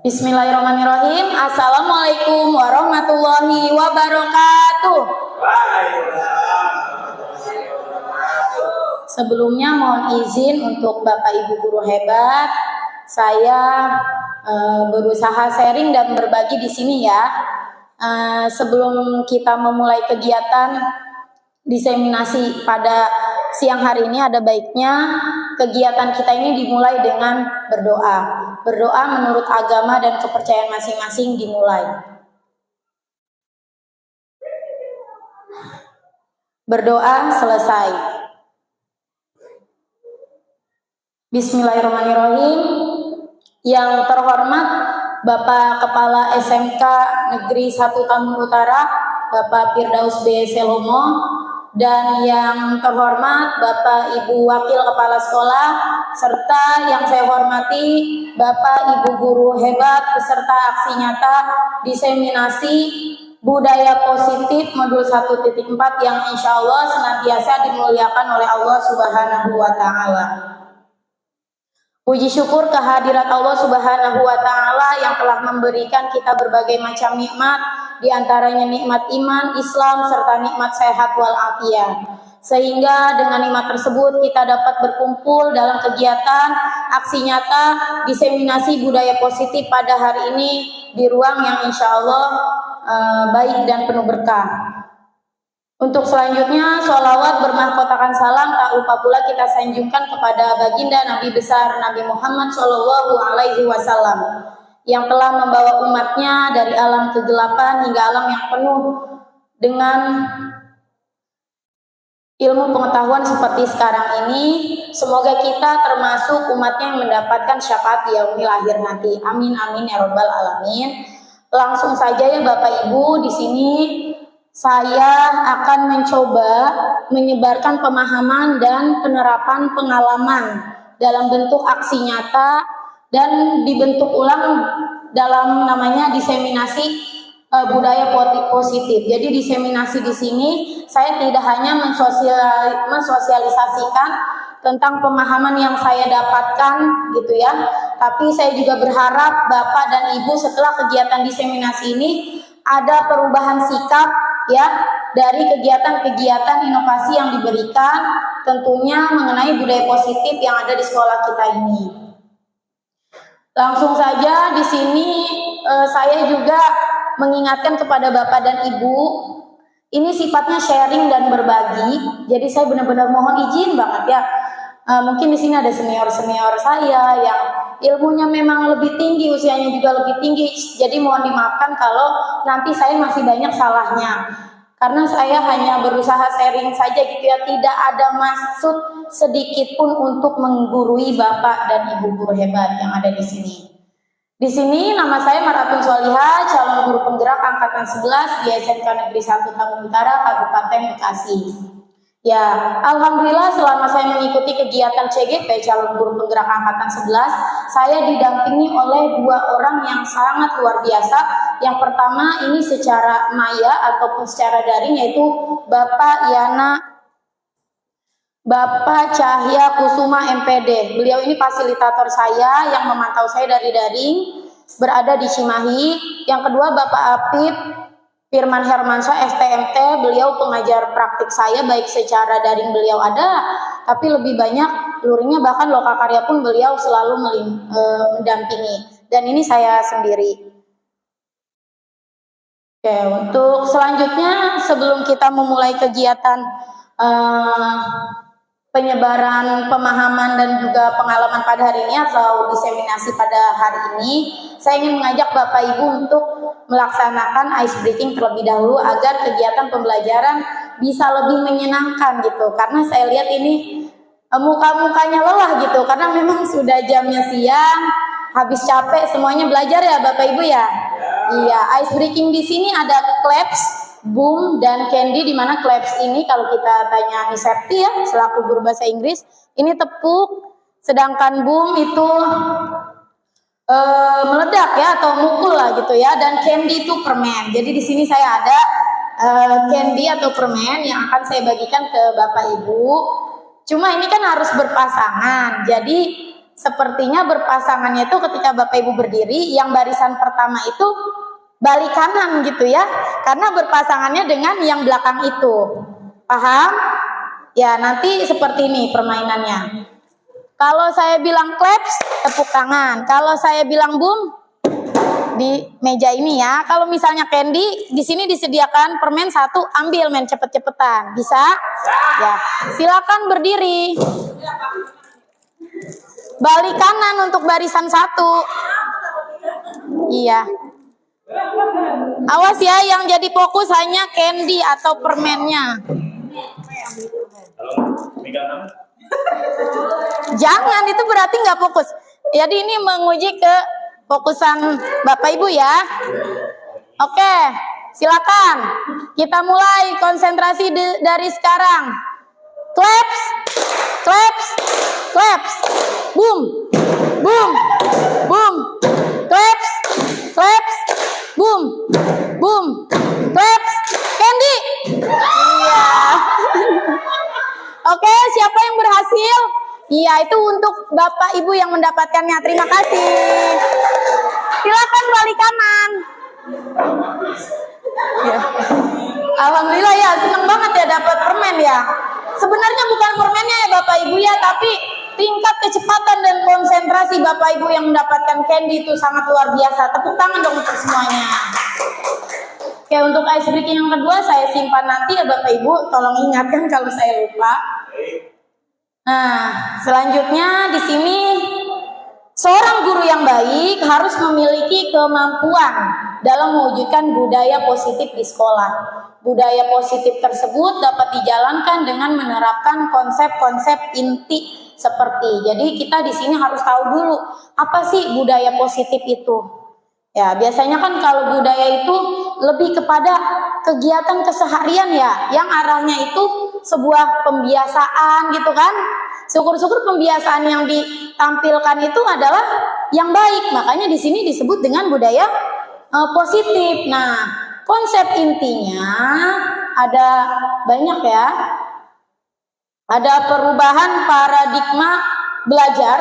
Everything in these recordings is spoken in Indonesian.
Bismillahirrahmanirrahim. Assalamualaikum warahmatullahi wabarakatuh. Sebelumnya mohon izin untuk Bapak Ibu guru hebat. Saya berusaha sharing dan berbagi di sini ya. Sebelum kita memulai kegiatan diseminasi pada siang hari ini, ada baiknya kegiatan kita ini dimulai dengan berdoa. Berdoa menurut agama dan kepercayaan masing-masing dimulai. Berdoa selesai. Bismillahirrahmanirrahim. Yang terhormat Bapak Kepala SMK Negeri 1 Tambun Utara, Bapak Firdaus B. Selomo, dan yang terhormat Bapak Ibu Wakil Kepala Sekolah, serta yang saya hormati Bapak Ibu guru hebat peserta aksi nyata diseminasi budaya positif modul 1.4 yang insya Allah senantiasa dimuliakan oleh Allah Subhanahu wa Ta'ala. Puji syukur kehadirat Allah Subhanahu wa Ta'ala yang telah memberikan kita berbagai macam nikmat, di antaranya nikmat iman, Islam, serta nikmat sehat walafiat. Sehingga dengan nikmat tersebut kita dapat berkumpul dalam kegiatan aksi nyata diseminasi budaya positif pada hari ini di ruang yang insya Allah baik dan penuh berkah. Untuk selanjutnya, sholawat bermahkotakan salam tak lupa pula kita sanjungkan kepada baginda Nabi besar Nabi Muhammad Shallallahu Alaihi Wasallam yang telah membawa umatnya dari alam kegelapan hingga alam yang penuh dengan ilmu pengetahuan seperti sekarang ini. Semoga kita termasuk umatnya yang mendapatkan syafaat di yaumil akhir nanti. Amin amin ya robbal alamin. Langsung saja ya Bapak Ibu, di sini saya akan mencoba menyebarkan pemahaman dan penerapan pengalaman dalam bentuk aksi nyata dan dibentuk ulang dalam namanya diseminasi budaya positif. Jadi diseminasi di sini saya tidak hanya mensosialisasikan tentang pemahaman yang saya dapatkan gitu ya, tapi saya juga berharap Bapak dan Ibu setelah kegiatan diseminasi ini ada perubahan sikap ya dari kegiatan-kegiatan inovasi yang diberikan tentunya mengenai budaya positif yang ada di sekolah kita ini. Langsung saja di sini saya juga mengingatkan kepada Bapak dan Ibu, ini sifatnya sharing dan berbagi. Jadi saya benar-benar mohon izin banget ya. Mungkin di sini ada senior-senior saya yang ilmunya memang lebih tinggi, usianya juga lebih tinggi. Jadi mohon dimaafkan kalau nanti saya masih banyak salahnya. Karena saya hanya berusaha sharing saja gitu ya, tidak ada maksud sedikit pun untuk menggurui Bapak dan Ibu guru hebat yang ada di sini. Di sini nama saya Maratun Solihah, calon guru penggerak angkatan 11 di SMK Negeri 1 Tambun Utara, Kabupaten Bekasi. Ya, alhamdulillah selama saya mengikuti kegiatan CGP calon guru penggerak angkatan 11, saya didampingi oleh dua orang yang sangat luar biasa. Yang pertama ini secara maya ataupun secara daring, yaitu Bapak Cahya Kusuma MPD. Beliau ini fasilitator saya yang memantau saya dari daring, berada di Cimahi. Yang kedua Bapak Apip Firman Hermansyah STMT, beliau pengajar praktik saya, baik secara daring beliau ada, tapi lebih banyak luringnya, bahkan lokakarya pun beliau selalu mendampingi. Dan ini saya sendiri. Oke, untuk selanjutnya sebelum kita memulai kegiatan penyebaran pemahaman dan juga pengalaman pada hari ini atau diseminasi pada hari ini, saya ingin mengajak Bapak Ibu untuk melaksanakan ice breaking terlebih dahulu agar kegiatan pembelajaran bisa lebih menyenangkan gitu. Karena saya lihat ini muka-mukanya lelah gitu, karena memang sudah jamnya siang, habis capek semuanya belajar ya Bapak Ibu ya. Iya, ice breaking di sini ada claps, Boom dan Candy, di mana claps ini kalau kita tanya Miss Septi ya selaku guru bahasa Inggris, ini tepuk, sedangkan boom itu meledak ya atau mukul lah gitu ya, dan Candy itu permen. Jadi di sini saya ada candy atau permen yang akan saya bagikan ke Bapak Ibu. Cuma ini kan harus berpasangan. Jadi sepertinya berpasangannya itu ketika Bapak Ibu berdiri, yang barisan pertama itu balik kanan gitu ya, karena berpasangannya dengan yang belakang itu. Paham? Ya, nanti seperti ini permainannya. Kalau saya bilang claps, tepuk tangan. Kalau saya bilang boom, di meja ini ya. Kalau misalnya Candy, di sini disediakan permen 1, ambil men cepet-cepetan. Bisa? Ya. Silakan berdiri. Balik kanan untuk barisan 1. Iya. Awas ya, yang jadi fokus hanya candy atau permennya. Jangan, itu berarti nggak fokus. Jadi ini menguji ke fokusan Bapak Ibu ya. Oke, silakan. Kita mulai konsentrasi dari sekarang. Claps, claps, claps. Boom, boom, boom. Claps, claps. Boom, boom, claps, Candy. Iya. Oke, siapa yang berhasil? Iya, itu untuk Bapak Ibu yang mendapatkannya. Terima kasih. Silakan balik kanan. Ya. Alhamdulillah ya, senang banget ya dapat permen ya. Sebenarnya bukan permennya ya Bapak Ibu ya, tapi tingkat kecepatan dan konsentrasi Bapak Ibu yang mendapatkan candy itu sangat luar biasa. Tepuk tangan dong untuk semuanya. Oke, untuk ice breaking yang kedua saya simpan nanti ya Bapak Ibu. Tolong ingatkan kalau saya lupa. Nah, selanjutnya di sini seorang guru yang baik harus memiliki kemampuan dalam mewujudkan budaya positif di sekolah. Budaya positif tersebut dapat dijalankan dengan menerapkan konsep-konsep inti seperti. Jadi kita di sini harus tahu dulu apa sih budaya positif itu. Ya, biasanya kan kalau budaya itu lebih kepada kegiatan keseharian ya, yang arahnya itu sebuah pembiasaan gitu kan. Syukur-syukur pembiasaan yang ditampilkan itu adalah yang baik. Makanya di sini disebut dengan budaya positif. Nah, konsep intinya ada banyak ya. Ada perubahan paradigma belajar,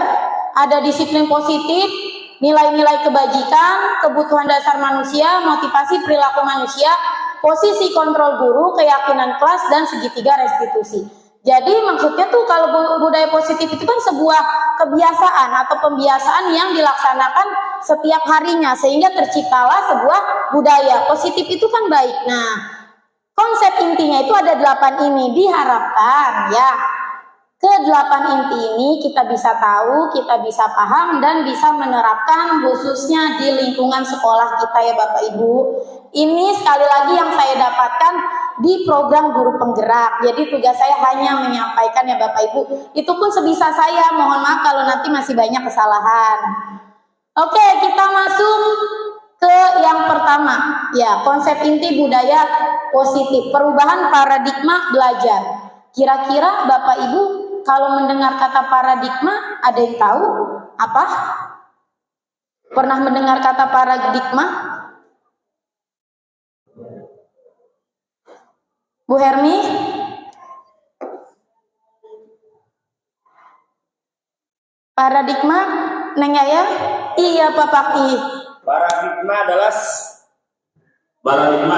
ada disiplin positif, nilai-nilai kebajikan, kebutuhan dasar manusia, motivasi perilaku manusia, posisi kontrol guru, keyakinan kelas, dan segitiga restitusi. Jadi maksudnya tuh kalau budaya positif itu kan sebuah kebiasaan atau pembiasaan yang dilaksanakan setiap harinya sehingga terciptalah sebuah budaya. Positif itu kan baik. Nah, konsep intinya itu ada 8 ini. Diharapkan ya ke-8 inti ini kita bisa tahu, kita bisa paham dan bisa menerapkan khususnya di lingkungan sekolah kita ya Bapak Ibu. Ini sekali lagi yang saya dapatkan di program guru penggerak. Jadi tugas saya hanya menyampaikan ya Bapak Ibu. Itu pun sebisa saya, mohon maaf kalau nanti masih banyak kesalahan. Oke, kita masuk ke yang pertama. Ya, konsep inti budaya positif, perubahan paradigma belajar. Kira-kira Bapak Ibu kalau mendengar kata paradigma ada yang tahu apa? Pernah mendengar kata paradigma? Bu Hermi? Paradigma, Neng Yaya? Iya Pak Pakti. Paradigma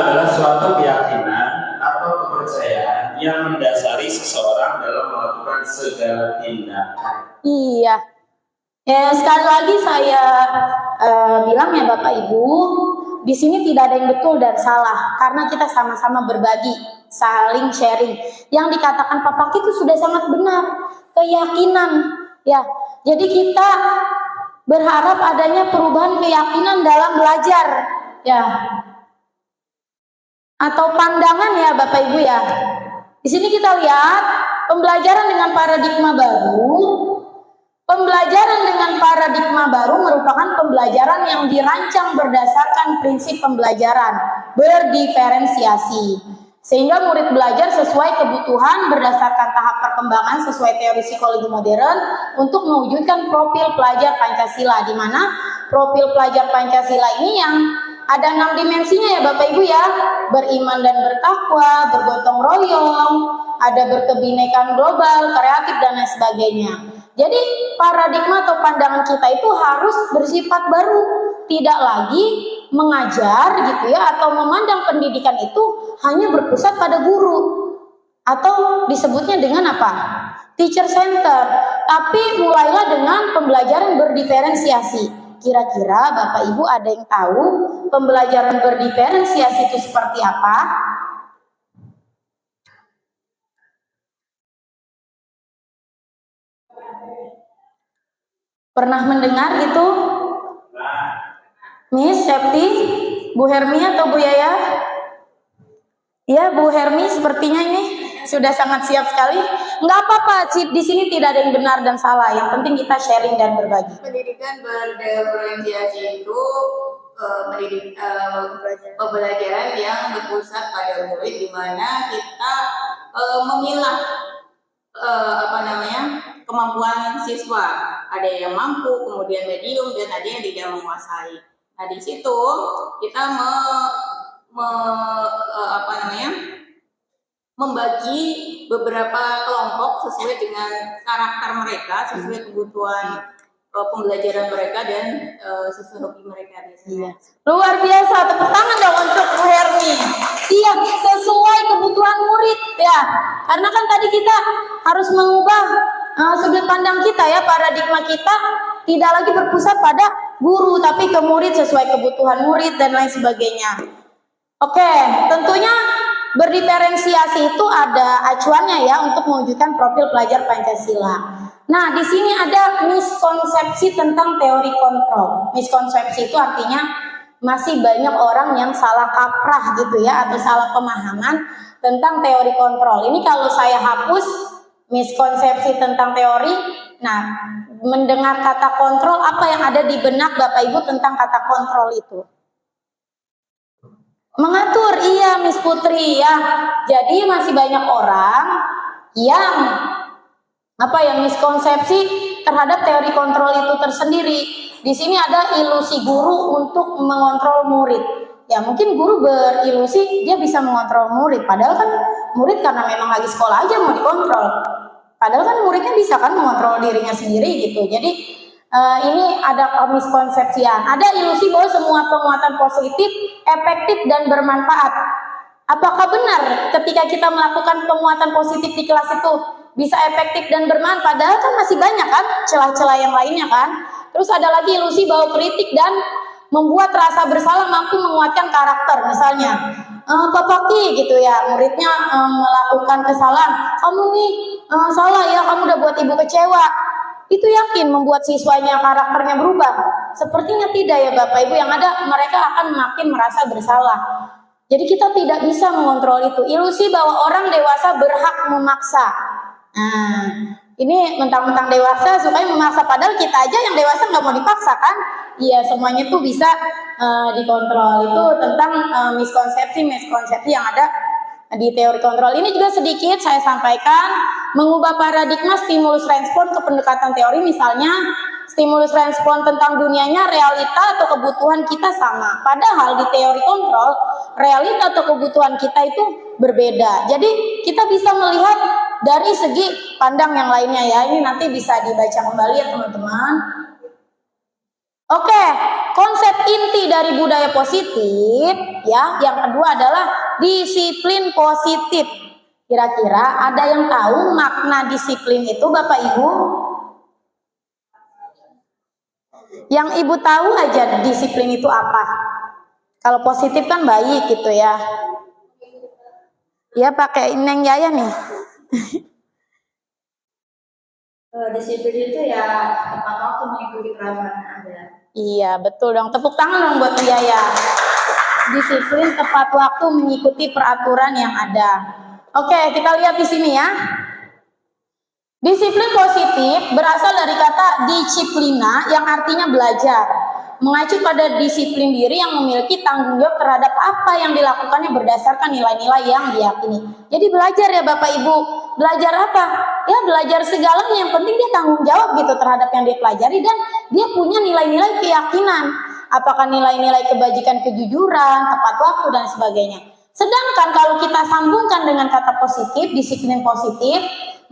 adalah suatu keyakinan atau kepercayaan yang mendasari seseorang dalam melakukan segala tindakan. Iya. Ya, sekali lagi saya bilang ya Bapak Ibu, di sini tidak ada yang betul dan salah karena kita sama-sama berbagi, saling sharing. Yang dikatakan Pak Pakti itu sudah sangat benar, keyakinan. Ya, jadi kita berharap adanya perubahan keyakinan dalam belajar, ya, atau pandangan ya Bapak Ibu ya. Di sini kita lihat pembelajaran dengan paradigma baru. Pembelajaran dengan paradigma baru merupakan pembelajaran yang dirancang berdasarkan prinsip pembelajaran berdiferensiasi, sehingga murid belajar sesuai kebutuhan berdasarkan tahap perkembangan sesuai teori psikologi modern untuk mewujudkan profil pelajar Pancasila, di mana profil pelajar Pancasila ini yang ada 6 dimensinya ya Bapak Ibu ya, beriman dan bertakwa, bergotong royong, ada berkebinekaan global, kreatif dan lain sebagainya. Jadi paradigma atau pandangan kita itu harus bersifat baru, tidak lagi mengajar gitu ya, atau memandang pendidikan itu hanya berpusat pada guru, atau disebutnya dengan apa? Teacher center. Tapi mulailah dengan pembelajaran berdiferensiasi. Kira-kira Bapak Ibu ada yang tahu pembelajaran berdiferensiasi itu seperti apa? Pernah mendengar gitu? Miss Septi, Bu Hermi atau Bu Yaya? Ya, Bu Hermi sepertinya ini sudah sangat siap sekali. Nggak apa-apa, di sini tidak ada yang benar dan salah. Yang penting kita sharing dan berbagi. Pendidikan berdiferensiasi itu pembelajaran yang berpusat pada murid, di mana kita memilah kemampuan siswa. Ada yang mampu, kemudian medium, dan ada yang tidak menguasai. Nah, di situ kita membagi beberapa kelompok sesuai dengan karakter mereka, sesuai kebutuhan pembelajaran mereka, dan sesuai hobi mereka biasanya. Luar biasa, tepuk tangan dong untuk Bu Hermi. Iya, sesuai kebutuhan murid ya. Karena kan tadi kita harus mengubah sudut pandang kita ya, paradigma kita tidak lagi berpusat pada guru, tapi ke murid sesuai kebutuhan murid dan lain sebagainya. Oke, tentunya berdiferensiasi itu ada acuannya ya untuk mewujudkan profil pelajar Pancasila. Nah, di sini ada miskonsepsi tentang teori kontrol. Miskonsepsi itu artinya masih banyak orang yang salah kaprah gitu ya, atau salah pemahaman tentang teori kontrol. Ini kalau saya hapus miskonsepsi tentang teori, nah mendengar kata kontrol, apa yang ada di benak Bapak Ibu tentang kata kontrol itu? Mengatur, iya Miss Putri ya. Jadi masih banyak orang yang miskonsepsi terhadap teori kontrol itu tersendiri. Di sini ada ilusi guru untuk mengontrol murid. Ya mungkin guru berilusi dia bisa mengontrol murid, padahal kan murid karena memang lagi sekolah aja mau dikontrol. Padahal kan muridnya bisa kan mengontrol dirinya sendiri gitu. Jadi ini ada miskonsepsian. Ada ilusi bahwa semua penguatan positif efektif dan bermanfaat. Apakah benar ketika kita melakukan penguatan positif di kelas itu bisa efektif dan bermanfaat? Padahal kan masih banyak kan celah-celah yang lainnya kan. Terus ada lagi ilusi bahwa kritik dan membuat rasa bersalah mampu menguatkan karakter. Misalnya Pak Paki gitu ya, muridnya melakukan kesalahan, kamu nih salah ya, kamu udah buat ibu kecewa. Itu yakin membuat siswanya karakternya berubah? Sepertinya tidak ya Bapak Ibu, yang ada mereka akan makin merasa bersalah. Jadi kita tidak bisa mengontrol itu. Ilusi bahwa orang dewasa berhak memaksa. Nah, ini mentang-mentang dewasa supaya memaksa, padahal kita aja yang dewasa nggak mau dipaksa kan? Iya, semuanya tuh bisa dikontrol. Itu tentang miskonsepsi yang ada di teori kontrol. Ini juga sedikit saya sampaikan, mengubah paradigma stimulus respon ke pendekatan teori. Misalnya stimulus respon tentang dunianya realita atau kebutuhan kita sama, padahal di teori kontrol realita atau kebutuhan kita itu berbeda. Jadi kita bisa melihat dari segi pandang yang lainnya ya. Ini nanti bisa dibaca kembali ya teman-teman. Oke, konsep inti dari budaya positif ya, yang kedua adalah disiplin positif. Kira-kira ada yang tahu makna disiplin itu Bapak Ibu? Yang Ibu tahu aja disiplin itu apa? Kalau positif kan baik gitu ya. Ya pakai Neng Yaya nih. Disiplin itu ya tepat waktu mengikuti peraturan yang ada. Iya betul dong, tepuk tangan dong buat Bu Yaya. Disiplin tepat waktu mengikuti peraturan yang ada. Oke, kita lihat di sini ya. Disiplin positif berasal dari kata disiplina yang artinya belajar, mengacu pada disiplin diri yang memiliki tanggung jawab terhadap apa yang dilakukannya berdasarkan nilai-nilai yang diyakini. Jadi belajar ya Bapak Ibu. Belajar apa? Ya belajar segalanya, yang penting dia tanggung jawab gitu terhadap yang dia pelajari, dan dia punya nilai-nilai keyakinan. Apakah nilai-nilai kebajikan, kejujuran, tepat waktu, dan sebagainya. Sedangkan kalau kita sambungkan dengan kata positif, disiplin positif,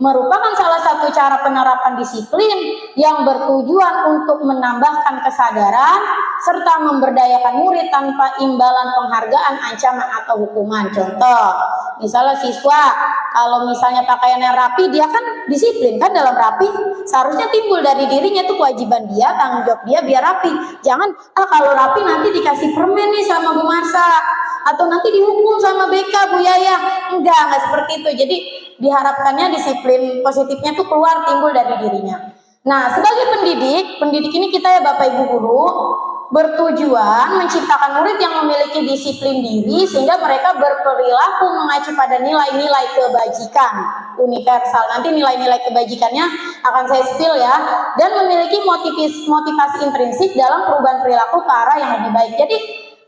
merupakan salah satu cara penerapan disiplin yang bertujuan untuk menambahkan kesadaran serta memberdayakan murid tanpa imbalan penghargaan, ancaman atau hukuman. Contoh, misalnya siswa kalau misalnya pakaiannya rapi, dia kan disiplin kan dalam rapi, seharusnya timbul dari dirinya itu kewajiban dia, tanggung jawab dia biar rapi. Jangan kalau rapi nanti dikasih permen nih sama Bu Marsa, atau nanti dihukum sama BK Bu Yaya. Enggak seperti itu. Jadi diharapkannya disiplin positifnya tuh keluar, timbul dari dirinya. Nah, sebagai pendidik ini kita ya Bapak Ibu guru bertujuan menciptakan murid yang memiliki disiplin diri sehingga mereka berperilaku mengacu pada nilai-nilai kebajikan universal. Nanti nilai-nilai kebajikannya akan saya spill ya, dan memiliki motivasi intrinsik dalam perubahan perilaku ke arah yang lebih baik. Jadi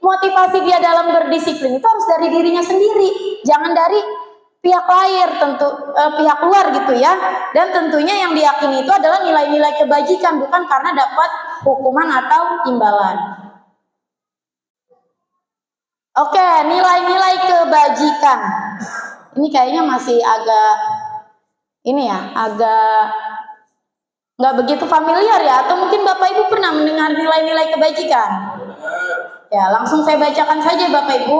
motivasi dia dalam berdisiplin itu harus dari dirinya sendiri, jangan dari pihak lain, pihak luar gitu ya. Dan tentunya yang diyakini itu adalah nilai-nilai kebajikan, bukan karena dapat hukuman atau imbalan. Oke, nilai-nilai kebajikan. Ini kayaknya masih agak nggak begitu familiar ya, atau mungkin Bapak Ibu pernah mendengar nilai-nilai kebajikan? Ya, langsung saya bacakan saja Bapak Ibu,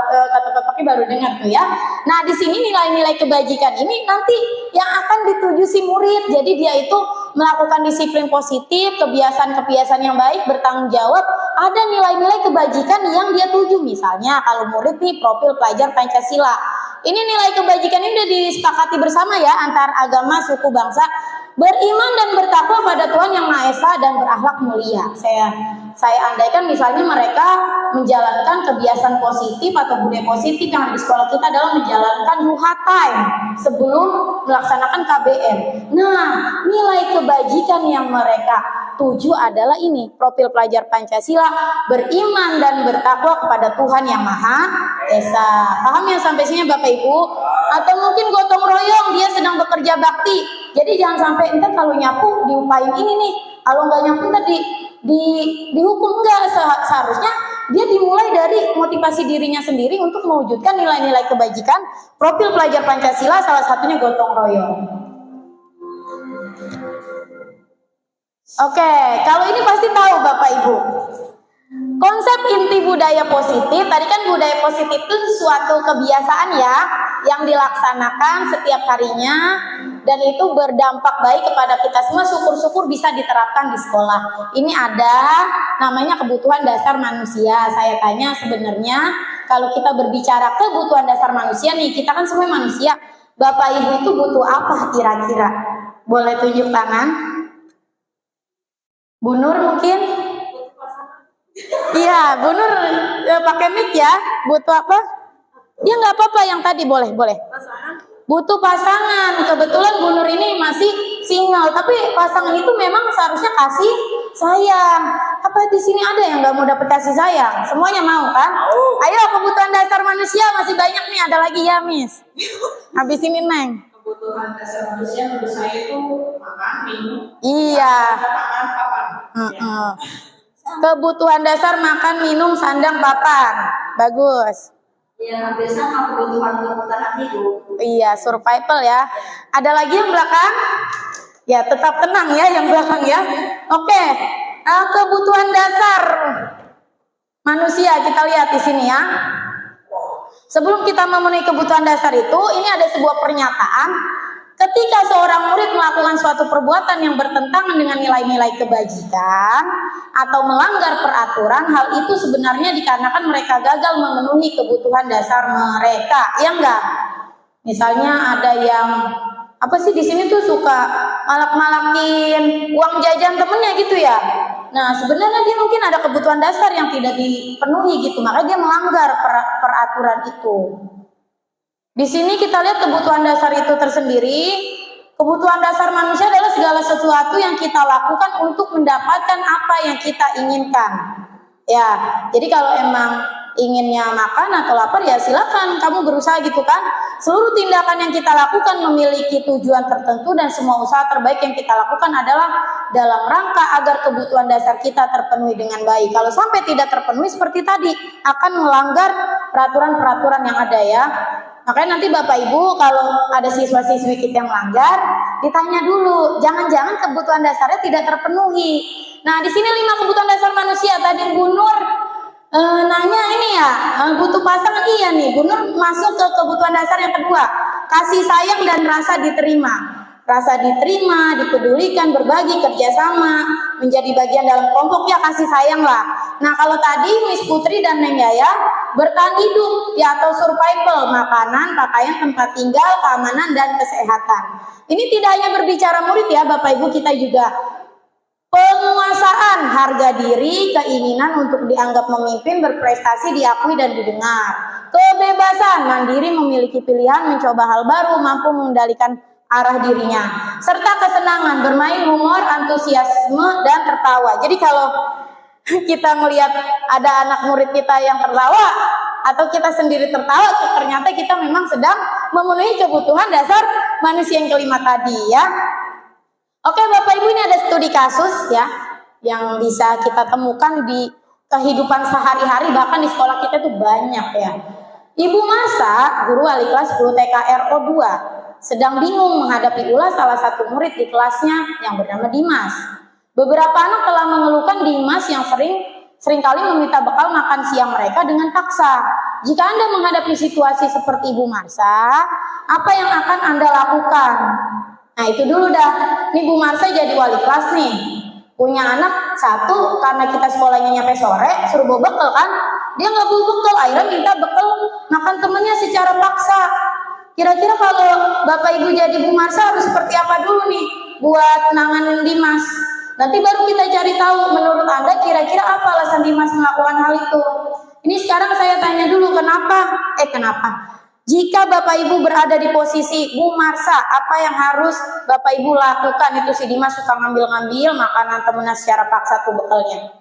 kata Bapaknya baru dengar tuh ya. Nah, di sini nilai-nilai kebajikan ini nanti yang akan dituju si murid. Jadi dia itu melakukan disiplin positif, kebiasaan-kebiasaan yang baik, bertanggung jawab, ada nilai-nilai kebajikan yang dia tuju. Misalnya kalau murid nih profil pelajar Pancasila. Ini nilai kebajikan ini udah disepakati bersama ya antar agama, suku, bangsa. Beriman dan bertakwa pada Tuhan Yang Maha Esa dan berakhlak mulia. Saya andaikan misalnya mereka menjalankan kebiasaan positif atau budaya positif yang ada di sekolah kita adalah menjalankan duha time sebelum melaksanakan KBM. Nah, nilai kebajikan yang mereka tuju adalah ini, profil pelajar Pancasila, beriman dan bertakwa kepada Tuhan Yang Maha Esa. Paham ya sampai sini Bapak Ibu? Atau mungkin gotong royong, dia sedang bekerja bakti. Jadi jangan sampai entar kalau nyapu diupain ini nih, kalau nggak nyapu entar dihukum. Enggak, seharusnya dia dimulai dari motivasi dirinya sendiri untuk mewujudkan nilai-nilai kebajikan. Profil pelajar Pancasila salah satunya gotong royong. Oke, kalau ini pasti tahu Bapak Ibu. Konsep inti budaya positif, tadi kan budaya positif itu suatu kebiasaan ya, yang dilaksanakan setiap harinya, dan itu berdampak baik kepada kita semua. Syukur-syukur bisa diterapkan di sekolah. Ini ada namanya kebutuhan dasar manusia. Saya tanya sebenarnya kalau kita berbicara kebutuhan dasar manusia nih, kita kan semua manusia. Bapak Ibu itu butuh apa kira-kira? Boleh tunjuk tangan? Bu Nur mungkin? Iya, Bu Nur pakai mic ya. Butuh apa? Ya nggak apa-apa yang tadi boleh. Butuh pasangan. Kebetulan Bu Nur ini masih single, tapi pasangan itu memang seharusnya kasih sayang. Apa di sini ada yang nggak mau dapet kasih sayang? Semuanya mau kan? Ayo, kebutuhan dasar manusia masih banyak nih. Ada lagi ya, Miss? Habis ini Neng. Kebutuhan dasar manusia menurut saya itu makan, minum. Iya. Makan, papan. Kebutuhan dasar makan, minum, sandang, papan. Bagus. Ya, hampir sama kebutuhan untuk bertahan hidup. Iya, survival ya. Ada lagi yang belakang? Ya, tetap tenang ya yang belakang ya. Oke, kebutuhan dasar manusia kita lihat di sini ya. Sebelum kita memenuhi kebutuhan dasar itu, ini ada sebuah pernyataan. Ketika seorang murid melakukan suatu perbuatan yang bertentangan dengan nilai-nilai kebajikan atau melanggar peraturan, hal itu sebenarnya dikarenakan mereka gagal memenuhi kebutuhan dasar mereka. Ya enggak? Misalnya ada yang apa sih di sini tuh suka malak-malakin uang jajan temennya gitu ya. Nah, sebenarnya dia mungkin ada kebutuhan dasar yang tidak dipenuhi gitu, makanya dia melanggar peraturan itu. Di sini kita lihat kebutuhan dasar itu tersendiri. Kebutuhan dasar manusia adalah segala sesuatu yang kita lakukan untuk mendapatkan apa yang kita inginkan. Ya, jadi kalau emang inginnya makan atau lapar ya silakan kamu berusaha gitu kan. Seluruh tindakan yang kita lakukan memiliki tujuan tertentu dan semua usaha terbaik yang kita lakukan adalah dalam rangka agar kebutuhan dasar kita terpenuhi dengan baik. Kalau sampai tidak terpenuhi seperti tadi akan melanggar peraturan-peraturan yang ada ya. Makanya nanti Bapak Ibu kalau ada siswa-siswi kita yang melanggar, ditanya dulu, jangan-jangan kebutuhan dasarnya tidak terpenuhi. Nah, di sini 5 kebutuhan dasar manusia. Tadi Bu Nur nanya ini ya, butuh pasangan. Iya nih, Bu Nur masuk ke kebutuhan dasar yang kedua, kasih sayang dan rasa diterima. Rasa diterima, dipedulikan, berbagi, kerjasama, menjadi bagian dalam kelompok, ya kasih sayang lah. Nah, kalau tadi Miss Putri dan Neng Yaya bertahan hidup ya atau survival, makanan, pakaian, tempat tinggal, keamanan dan kesehatan. Ini tidak hanya berbicara murid ya Bapak Ibu, kita juga penguasaan harga diri, keinginan untuk dianggap memimpin, berprestasi, diakui dan didengar. Kebebasan, mandiri, memiliki pilihan, mencoba hal baru, mampu mengendalikan arah dirinya, serta kesenangan, bermain, humor, antusiasme dan tertawa. Jadi kalau kita melihat ada anak murid kita yang tertawa atau kita sendiri tertawa, ternyata kita memang sedang memenuhi kebutuhan dasar manusia yang kelima tadi ya. Oke Bapak Ibu, ini ada studi kasus ya yang bisa kita temukan di kehidupan sehari-hari, bahkan di sekolah kita tuh banyak ya. Ibu Marsa, guru wali kelas 10 TK RO 2, sedang bingung menghadapi ulah salah satu murid di kelasnya yang bernama Dimas. Beberapa anak telah mengeluhkan Dimas yang seringkali meminta bekal makan siang mereka dengan paksa. Jika Anda menghadapi situasi seperti Ibu Marsa, apa yang akan Anda lakukan? Nah itu dulu dah. Nih Bu Marsa jadi wali kelas nih, punya anak satu, karena kita sekolahnya nyampe sore, suruh bawa bekal kan, dia nggak bawa bekal, akhirnya minta bekal makan temennya secara paksa. Kira-kira kalau Bapak Ibu jadi Bu Marsa harus seperti apa dulu nih buat nanganin Dimas? Nanti baru kita cari tahu menurut Anda kira-kira apa alasan Dimas melakukan hal itu. Ini sekarang saya tanya dulu, kenapa? Jika Bapak Ibu berada di posisi Bu Marsa, apa yang harus Bapak Ibu lakukan? Itu si Dimas suka ngambil-ngambil makanan temennya secara paksa tuh bekalnya.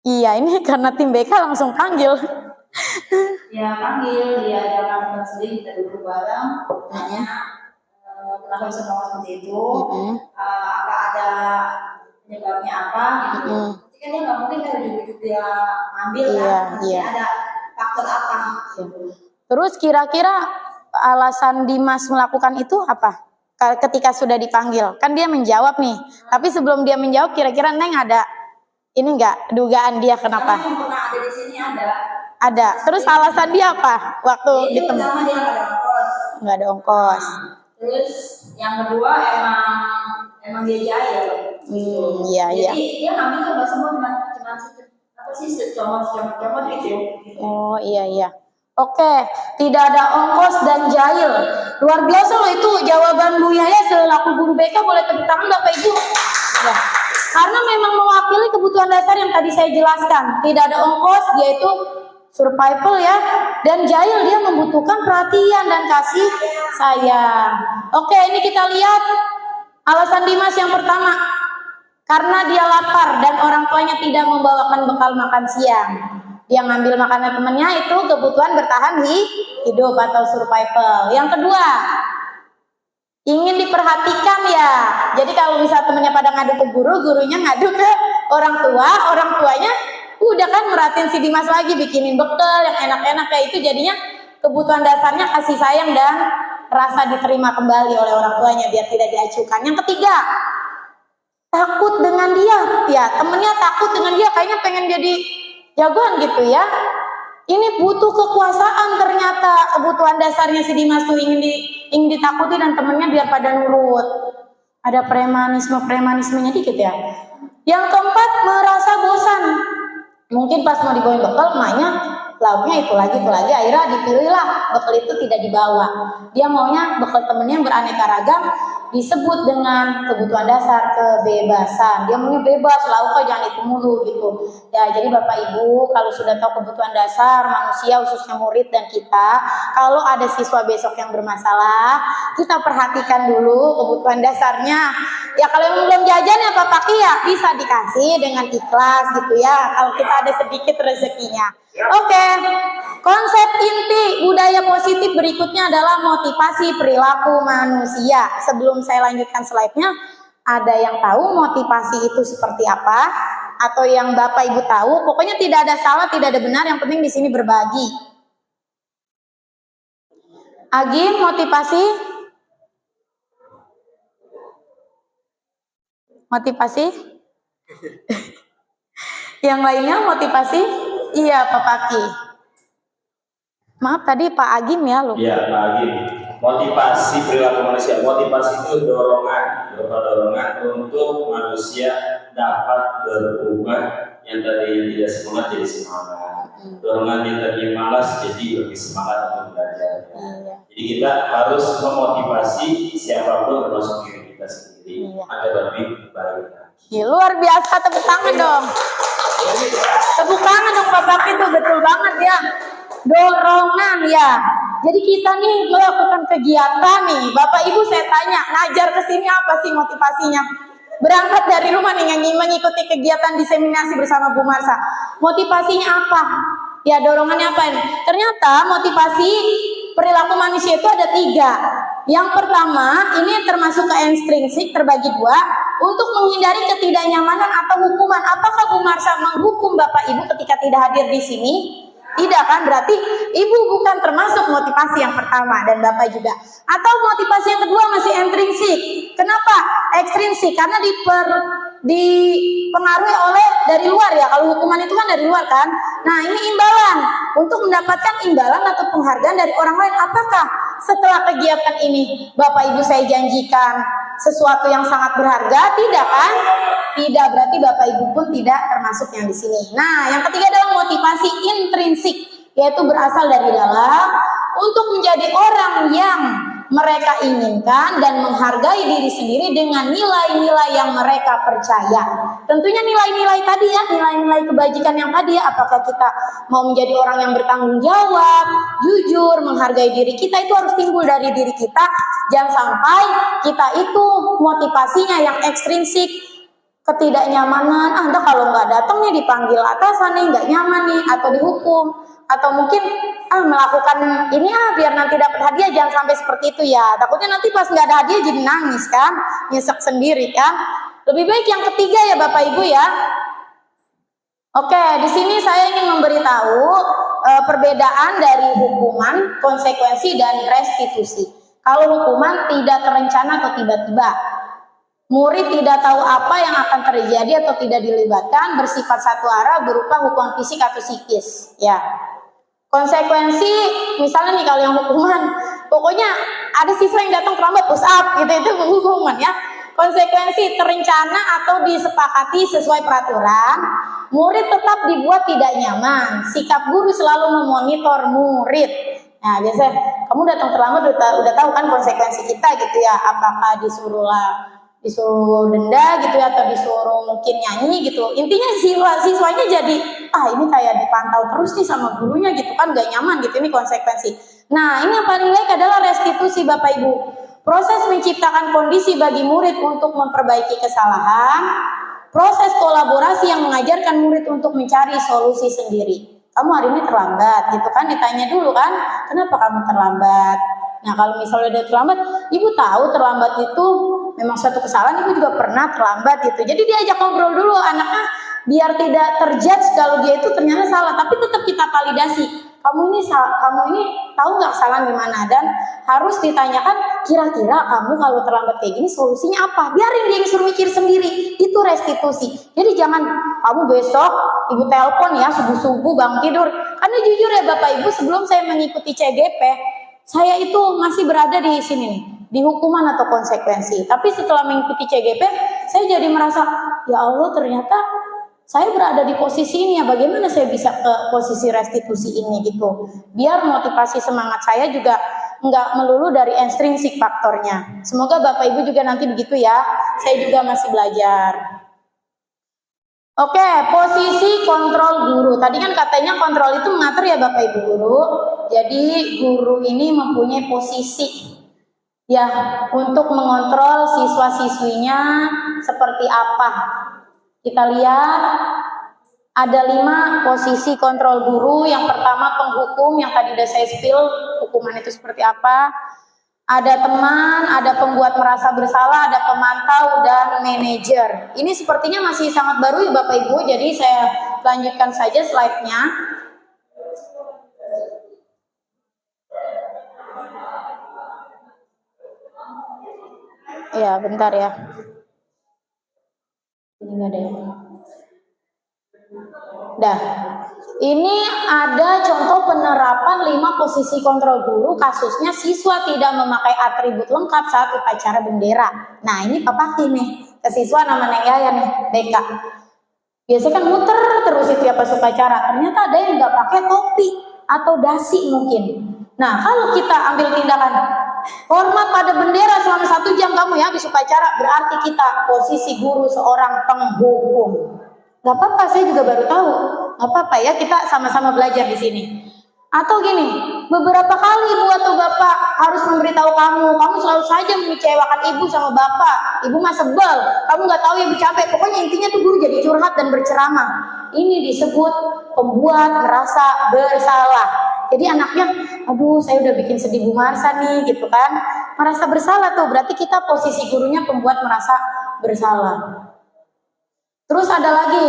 Iya, ini karena tim BK langsung panggil. Ya panggil dia, jangan sendiri, kita duduk bareng, tanya kenapa bisa ngomong seperti itu, apa ada penyebabnya apa gitu. Pasti kan dia nggak mungkin kalau duduk dia ambil kan, pasti ada faktor apa. Terus kira-kira alasan Dimas melakukan itu apa? Ketika sudah dipanggil, kan dia menjawab nih. Tapi sebelum dia menjawab, kira-kira Neng ada ini nggak dugaan dia kenapa? Karena yang pernah ada di sini ada. Terus alasan dia apa waktu itu ditemu? pertama dia nggak ada ongkos. Nggak ada ongkos. Terus yang kedua emang dia jahil. Iya. Jadi dia ngambil tuh nggak semua cuma apa sih secomot gitu. Oh iya. Oke, tidak ada ongkos dan jahil. Luar biasa loh itu jawaban Bu Yaya selaku guru BK, boleh tepuk tangan Bapak Ibu. Ya. Karena memang mewakili kebutuhan dasar yang tadi saya jelaskan. Tidak ada ongkos, dia itu survival ya, dan jahil, dia membutuhkan perhatian dan kasih sayang. Oke, ini kita lihat alasan Dimas yang pertama, karena dia lapar dan orang tuanya tidak membawakan bekal makan siang. Dia ngambil makanan temannya, itu kebutuhan bertahan hidup atau survival. Yang kedua, ingin diperhatikan ya. Jadi kalau misal temannya pada ngadu ke guru, gurunya ngadu ke orang tuanya udah kan merhatiin si Dimas lagi, bikinin bekal yang enak-enak kayak itu, jadinya kebutuhan dasarnya kasih sayang dan rasa diterima kembali oleh orang tuanya biar tidak diacuhkan. Yang ketiga, takut dengan dia, ya temennya takut dengan dia, kayaknya pengen jadi jagoan gitu ya. Ini butuh kekuasaan, ternyata kebutuhan dasarnya si Dimas tuh ingin ditakuti dan temennya biar pada nurut. Ada premanismenya dikit ya. Yang keempat, merasa bosan. Mungkin pas mau dibawain bekal, emaknya lauknya itu lagi, akhirnya dipilihlah bekal itu tidak dibawa. Dia maunya bekal temennya yang beraneka ragam, disebut dengan kebutuhan dasar kebebasan. Dia maunya bebas, lauknya jangan itu mulu gitu. Ya, jadi Bapak Ibu kalau sudah tahu kebutuhan dasar manusia, khususnya murid dan kita, kalau ada siswa besok yang bermasalah, kita perhatikan dulu kebutuhan dasarnya. Ya kalau yang belum jajan ya Pak Paki ya bisa dikasih dengan ikhlas gitu ya, kalau kita ada sedikit rezekinya. Oke, konsep inti budaya positif berikutnya adalah motivasi perilaku manusia. Sebelum saya lanjutkan slide-nya, ada yang tahu motivasi itu seperti apa? Atau yang Bapak Ibu tahu? Pokoknya tidak ada salah, tidak ada benar, yang penting di sini berbagi. Agim, motivasi? Motivasi? Yang lainnya motivasi? Iya, Pak Paki. Maaf tadi Pak Agim ya, lupa. Iya, Pak Agim. Motivasi perilaku manusia. Motivasi itu dorongan, berupa dorongan untuk manusia dapat berubah yang tadi tidak semangat jadi semangat. Dorongan yang tadi malas jadi lebih semangat untuk belajar. Iya. Jadi kita harus memotivasi siapapun termasuk diri kita sendiri agar lebih baik. Ya, luar biasa, tepuk tangan dong. Tepuk tangan dong Pak Paki, itu betul banget ya. Dorongan ya. Jadi kita nih melakukan kegiatan nih. Bapak Ibu saya tanya, ngajar ke sini apa sih motivasinya? Berangkat dari rumah nih mengikuti kegiatan diseminasi bersama Bu Marsa. Motivasinya apa? Ya dorongannya apa ini? Ternyata motivasi perilaku manusia itu ada 3. Yang pertama ini termasuk ke ekstrinsik, terbagi 2. Untuk menghindari ketidaknyamanan atau hukuman. Apakah Bu Marsa menghukum Bapak Ibu ketika tidak hadir di sini? Tidak kan? Berarti Ibu bukan termasuk motivasi yang pertama dan Bapak juga. Atau motivasi yang kedua masih intrinsik. Kenapa? Ekstrinsik karena dipengaruhi oleh dari luar ya. Kalau hukuman itu kan dari luar kan. Nah ini imbalan. Untuk mendapatkan imbalan atau penghargaan dari orang lain. Apakah setelah kegiatan ini Bapak Ibu saya janjikan sesuatu yang sangat berharga? Tidak kan? Tidak, berarti Bapak Ibu pun tidak termasuk yang di sini. Nah, yang ketiga adalah motivasi intrinsik, yaitu berasal dari dalam untuk menjadi orang yang mereka inginkan dan menghargai diri sendiri dengan nilai-nilai yang mereka percaya. Tentunya nilai-nilai tadi ya, nilai-nilai kebajikan yang tadi ya. Apakah kita mau menjadi orang yang bertanggung jawab, jujur, menghargai diri kita, itu harus timbul dari diri kita. Jangan sampai kita itu motivasinya yang ekstrinsik, ketidaknyamanan, anda kalau nggak datang nih dipanggil atasan nih, nggak nyaman nih, atau dihukum, atau mungkin melakukan ini biar nanti dapat hadiah. Jangan sampai seperti itu ya, takutnya nanti pas nggak ada hadiah jadi nangis kan, nyesek sendiri kan. Lebih baik yang ketiga ya Bapak Ibu ya. Oke, di sini saya ingin memberitahu perbedaan dari hukuman, konsekuensi, dan restitusi. Kalau hukuman tidak terencana atau tiba-tiba, murid tidak tahu apa yang akan terjadi atau tidak dilibatkan, bersifat satu arah, berupa hukuman fisik atau psikis. Ya. Konsekuensi, misalnya nih kalau yang hukuman, pokoknya ada siswa yang datang terlambat push up, gitu itu hukuman ya. Konsekuensi terencana atau disepakati sesuai peraturan, murid tetap dibuat tidak nyaman. Sikap guru selalu memonitor murid. Nah, biasanya kamu datang terlambat udah tahu kan konsekuensi kita gitu ya. Apakah disuruh denda gitu ya, atau disuruh mungkin nyanyi gitu. Intinya siswanya jadi ini kayak dipantau terus nih sama gurunya gitu kan, gak nyaman gitu. Ini konsekuensi. Nah ini yang paling baik adalah restitusi Bapak Ibu. Proses menciptakan kondisi bagi murid untuk memperbaiki kesalahan, proses kolaborasi yang mengajarkan murid untuk mencari solusi sendiri. Kamu hari ini terlambat gitu kan, ditanya dulu kan, kenapa kamu terlambat? Nah kalau misalnya udah terlambat, ibu tahu terlambat itu memang suatu kesalahan, ibu juga pernah terlambat gitu. Jadi diajak ngobrol dulu anaknya biar tidak terjudge kalau dia itu ternyata salah, tapi tetap kita validasi. Kamu ini tahu nggak salah di mana, dan harus ditanyakan kira-kira kamu kalau terlambat kayak gini solusinya apa? Biarin dia suruh mikir sendiri. Itu restitusi. Jadi jangan kamu besok ibu telepon ya subuh-subuh bangun tidur. Karena jujur ya Bapak Ibu, sebelum saya mengikuti CGP, saya itu masih berada di sini nih, di hukuman atau konsekuensi. Tapi setelah mengikuti CGP, saya jadi merasa, ya Allah ternyata saya berada di posisi ini ya, bagaimana saya bisa ke posisi restitusi ini gitu. Biar motivasi semangat saya juga nggak melulu dari intrinsik faktornya. Semoga Bapak Ibu juga nanti begitu ya, saya juga masih belajar. Oke, posisi kontrol guru. Tadi kan katanya kontrol itu mengatur ya Bapak Ibu guru. Jadi guru ini mempunyai posisi ya untuk mengontrol siswa-siswinya seperti apa. Kita lihat ada 5 posisi kontrol guru. Yang pertama penghukum, yang tadi udah saya spill hukuman itu seperti apa. Ada teman, ada pembuat merasa bersalah, ada pemantau, dan manajer. Ini sepertinya masih sangat baru ya Bapak Ibu, jadi saya lanjutkan saja slide-nya. Ya, bentar ya. Ini nggak ada ya. Dah. Ini ada contoh penerapan 5 posisi kontrol guru kasusnya siswa tidak memakai atribut lengkap saat upacara bendera. Nah, ini papakin nih ke siswa nama Neng Yaya nih, BK. Biasanya kan muter terus itu pas upacara. Ternyata ada yang nggak pakai topi atau dasi mungkin. Nah, kalau kita ambil tindakan hormat pada bendera selama 1 jam kamu ya habis upacara, berarti kita posisi guru seorang penghukum. Gak apa-apa, saya juga baru tahu. Gak apa-apa ya, kita sama-sama belajar di sini. Atau gini, beberapa kali ibu atau bapak harus memberitahu kamu selalu saja mengecewakan ibu sama bapak. Ibu mah sebel, kamu gak tahu ya ibu capek. Pokoknya intinya tuh guru jadi curhat dan berceramah. Ini disebut pembuat merasa bersalah. Jadi anaknya, aduh saya udah bikin sedih Bu Marsa nih gitu kan. Merasa bersalah tuh, berarti kita posisi gurunya pembuat merasa bersalah. Terus ada lagi,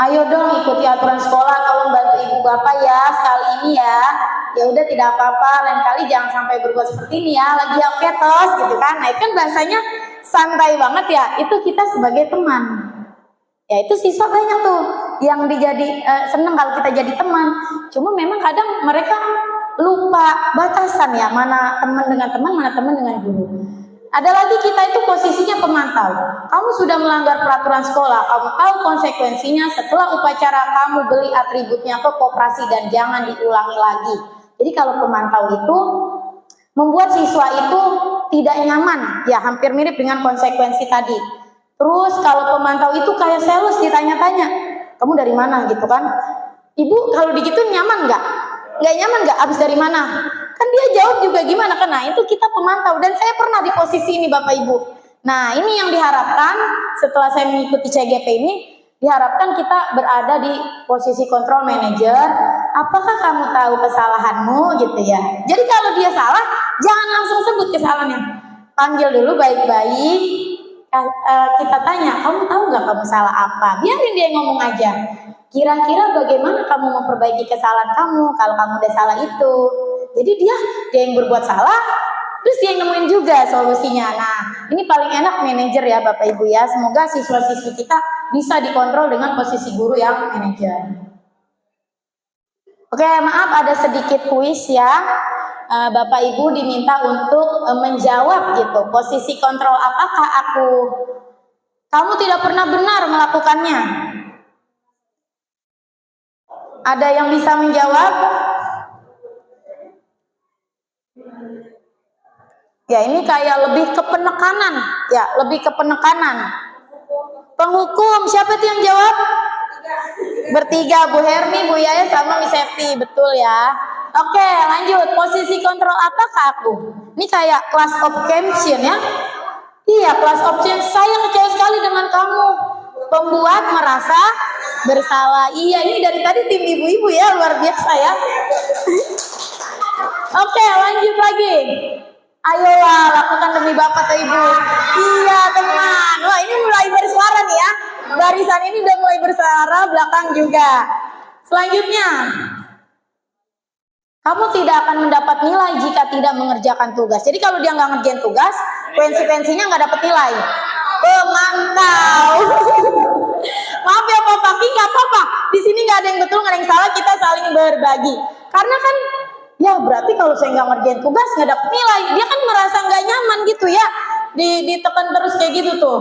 ayo dong ikuti aturan sekolah, tolong bantu ibu bapak ya sekali ini ya. Ya udah tidak apa-apa, lain kali jangan sampai berbuat seperti ini ya. Lagi oke tos gitu kan. Nah itu kan bahasanya santai banget ya. Itu kita sebagai teman. Ya itu siswa banyak tuh yang seneng kalau kita jadi teman. Cuma memang kadang mereka lupa batasan ya, mana teman dengan teman, mana teman dengan guru. Ada lagi kita itu posisinya pemantau. Kamu sudah melanggar peraturan sekolah, kamu tahu konsekuensinya. Setelah upacara kamu beli atributnya ke koperasi dan jangan diulangi lagi. Jadi kalau pemantau itu membuat siswa itu tidak nyaman, ya hampir mirip dengan konsekuensi tadi. Terus kalau pemantau itu kayak sales ditanya-tanya, kamu dari mana gitu kan? Ibu kalau digituin nyaman nggak? Nggak nyaman nggak? Abis dari mana? Kan dia jawab juga gimana kan? Nah itu kita pemantau dan saya pernah di posisi ini Bapak Ibu. Nah ini yang diharapkan setelah saya mengikuti CGP ini, diharapkan kita berada di posisi control manager. Apakah kamu tahu kesalahanmu gitu ya? Jadi kalau dia salah, jangan langsung sebut kesalahannya. Panggil dulu baik-baik. Kita tanya, kamu tahu nggak kamu salah apa? Biarin dia ngomong aja. Kira-kira bagaimana kamu memperbaiki kesalahan kamu kalau kamu udah salah itu? Jadi dia yang berbuat salah, terus dia yang nemuin juga solusinya. Nah, ini paling enak manajer ya Bapak Ibu ya. Semoga siswa-siswi kita bisa dikontrol dengan posisi guru yang manajer. Oke, maaf ada sedikit kuis ya. Bapak Ibu diminta untuk menjawab gitu. Posisi kontrol apakah aku? Kamu tidak pernah benar melakukannya. Ada yang bisa menjawab? Ya ini kayak lebih ke penekanan. Ya lebih ke penekanan. Penghukum, siapa tuh yang jawab? Bertiga, Bu Hermi, Bu Yaya, sama Miss Septi. Betul ya. Oke, lanjut. Posisi kontrol apakah aku? Ini kayak class option ya. Iya, class option. Saya kecewa sekali dengan kamu. Pembuat merasa bersalah. Iya, ini dari tadi tim ibu-ibu ya, luar biasa ya. Oke, lanjut lagi. Ayolah, lakukan demi bapak atau ibu. Iya, teman. Wah, ini mulai bersuara nih ya. Barisan ini udah mulai bersuara, belakang juga. Selanjutnya, kamu tidak akan mendapat nilai jika tidak mengerjakan tugas. Jadi kalau dia nggak ngerjain tugas, konsekuensinya nggak dapat nilai. Pemantau. Maaf ya Pak Paki, nggak apa-apa. Di sini nggak ada yang betul, nggak ada yang salah. Kita saling berbagi. Karena kan, ya berarti kalau saya nggak ngerjain tugas nggak dapat nilai. Dia kan merasa nggak nyaman gitu ya. Ditekan terus kayak gitu tuh.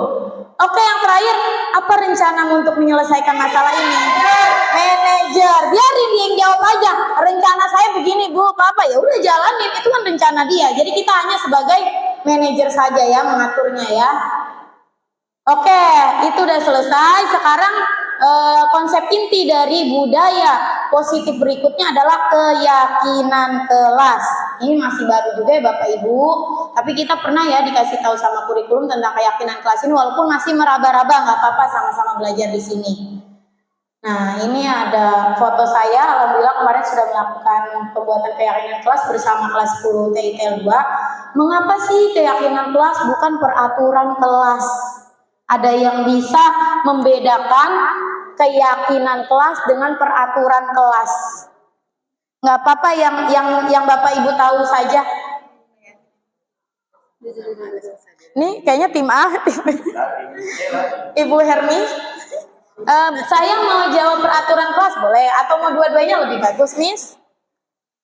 Oke, yang terakhir, apa rencanamu untuk menyelesaikan masalah ini? Manajer, biarin dia yang jawab aja. Rencana saya begini Bu, apa ya udah jalanin, itu kan rencana dia. Jadi kita hanya sebagai manajer saja ya mengaturnya ya. Oke, itu udah selesai. Sekarang konsep inti dari budaya positif berikutnya adalah keyakinan kelas. Ini masih baru juga ya Bapak Ibu, tapi kita pernah ya dikasih tahu sama kurikulum tentang keyakinan kelas ini, walaupun masih meraba-raba, nggak apa-apa, sama-sama belajar di sini. Nah, ini ada foto saya. Alhamdulillah kemarin sudah melakukan pembuatan keyakinan kelas bersama kelas 10 TITL 2. Mengapa sih keyakinan kelas bukan peraturan kelas? Ada yang bisa membedakan keyakinan kelas dengan peraturan kelas. Nggak apa-apa yang Bapak Ibu tahu saja. Nih kayaknya tim A, Ibu Hermi. Saya mau jawab peraturan kelas boleh atau mau dua-duanya lebih bagus, Miss?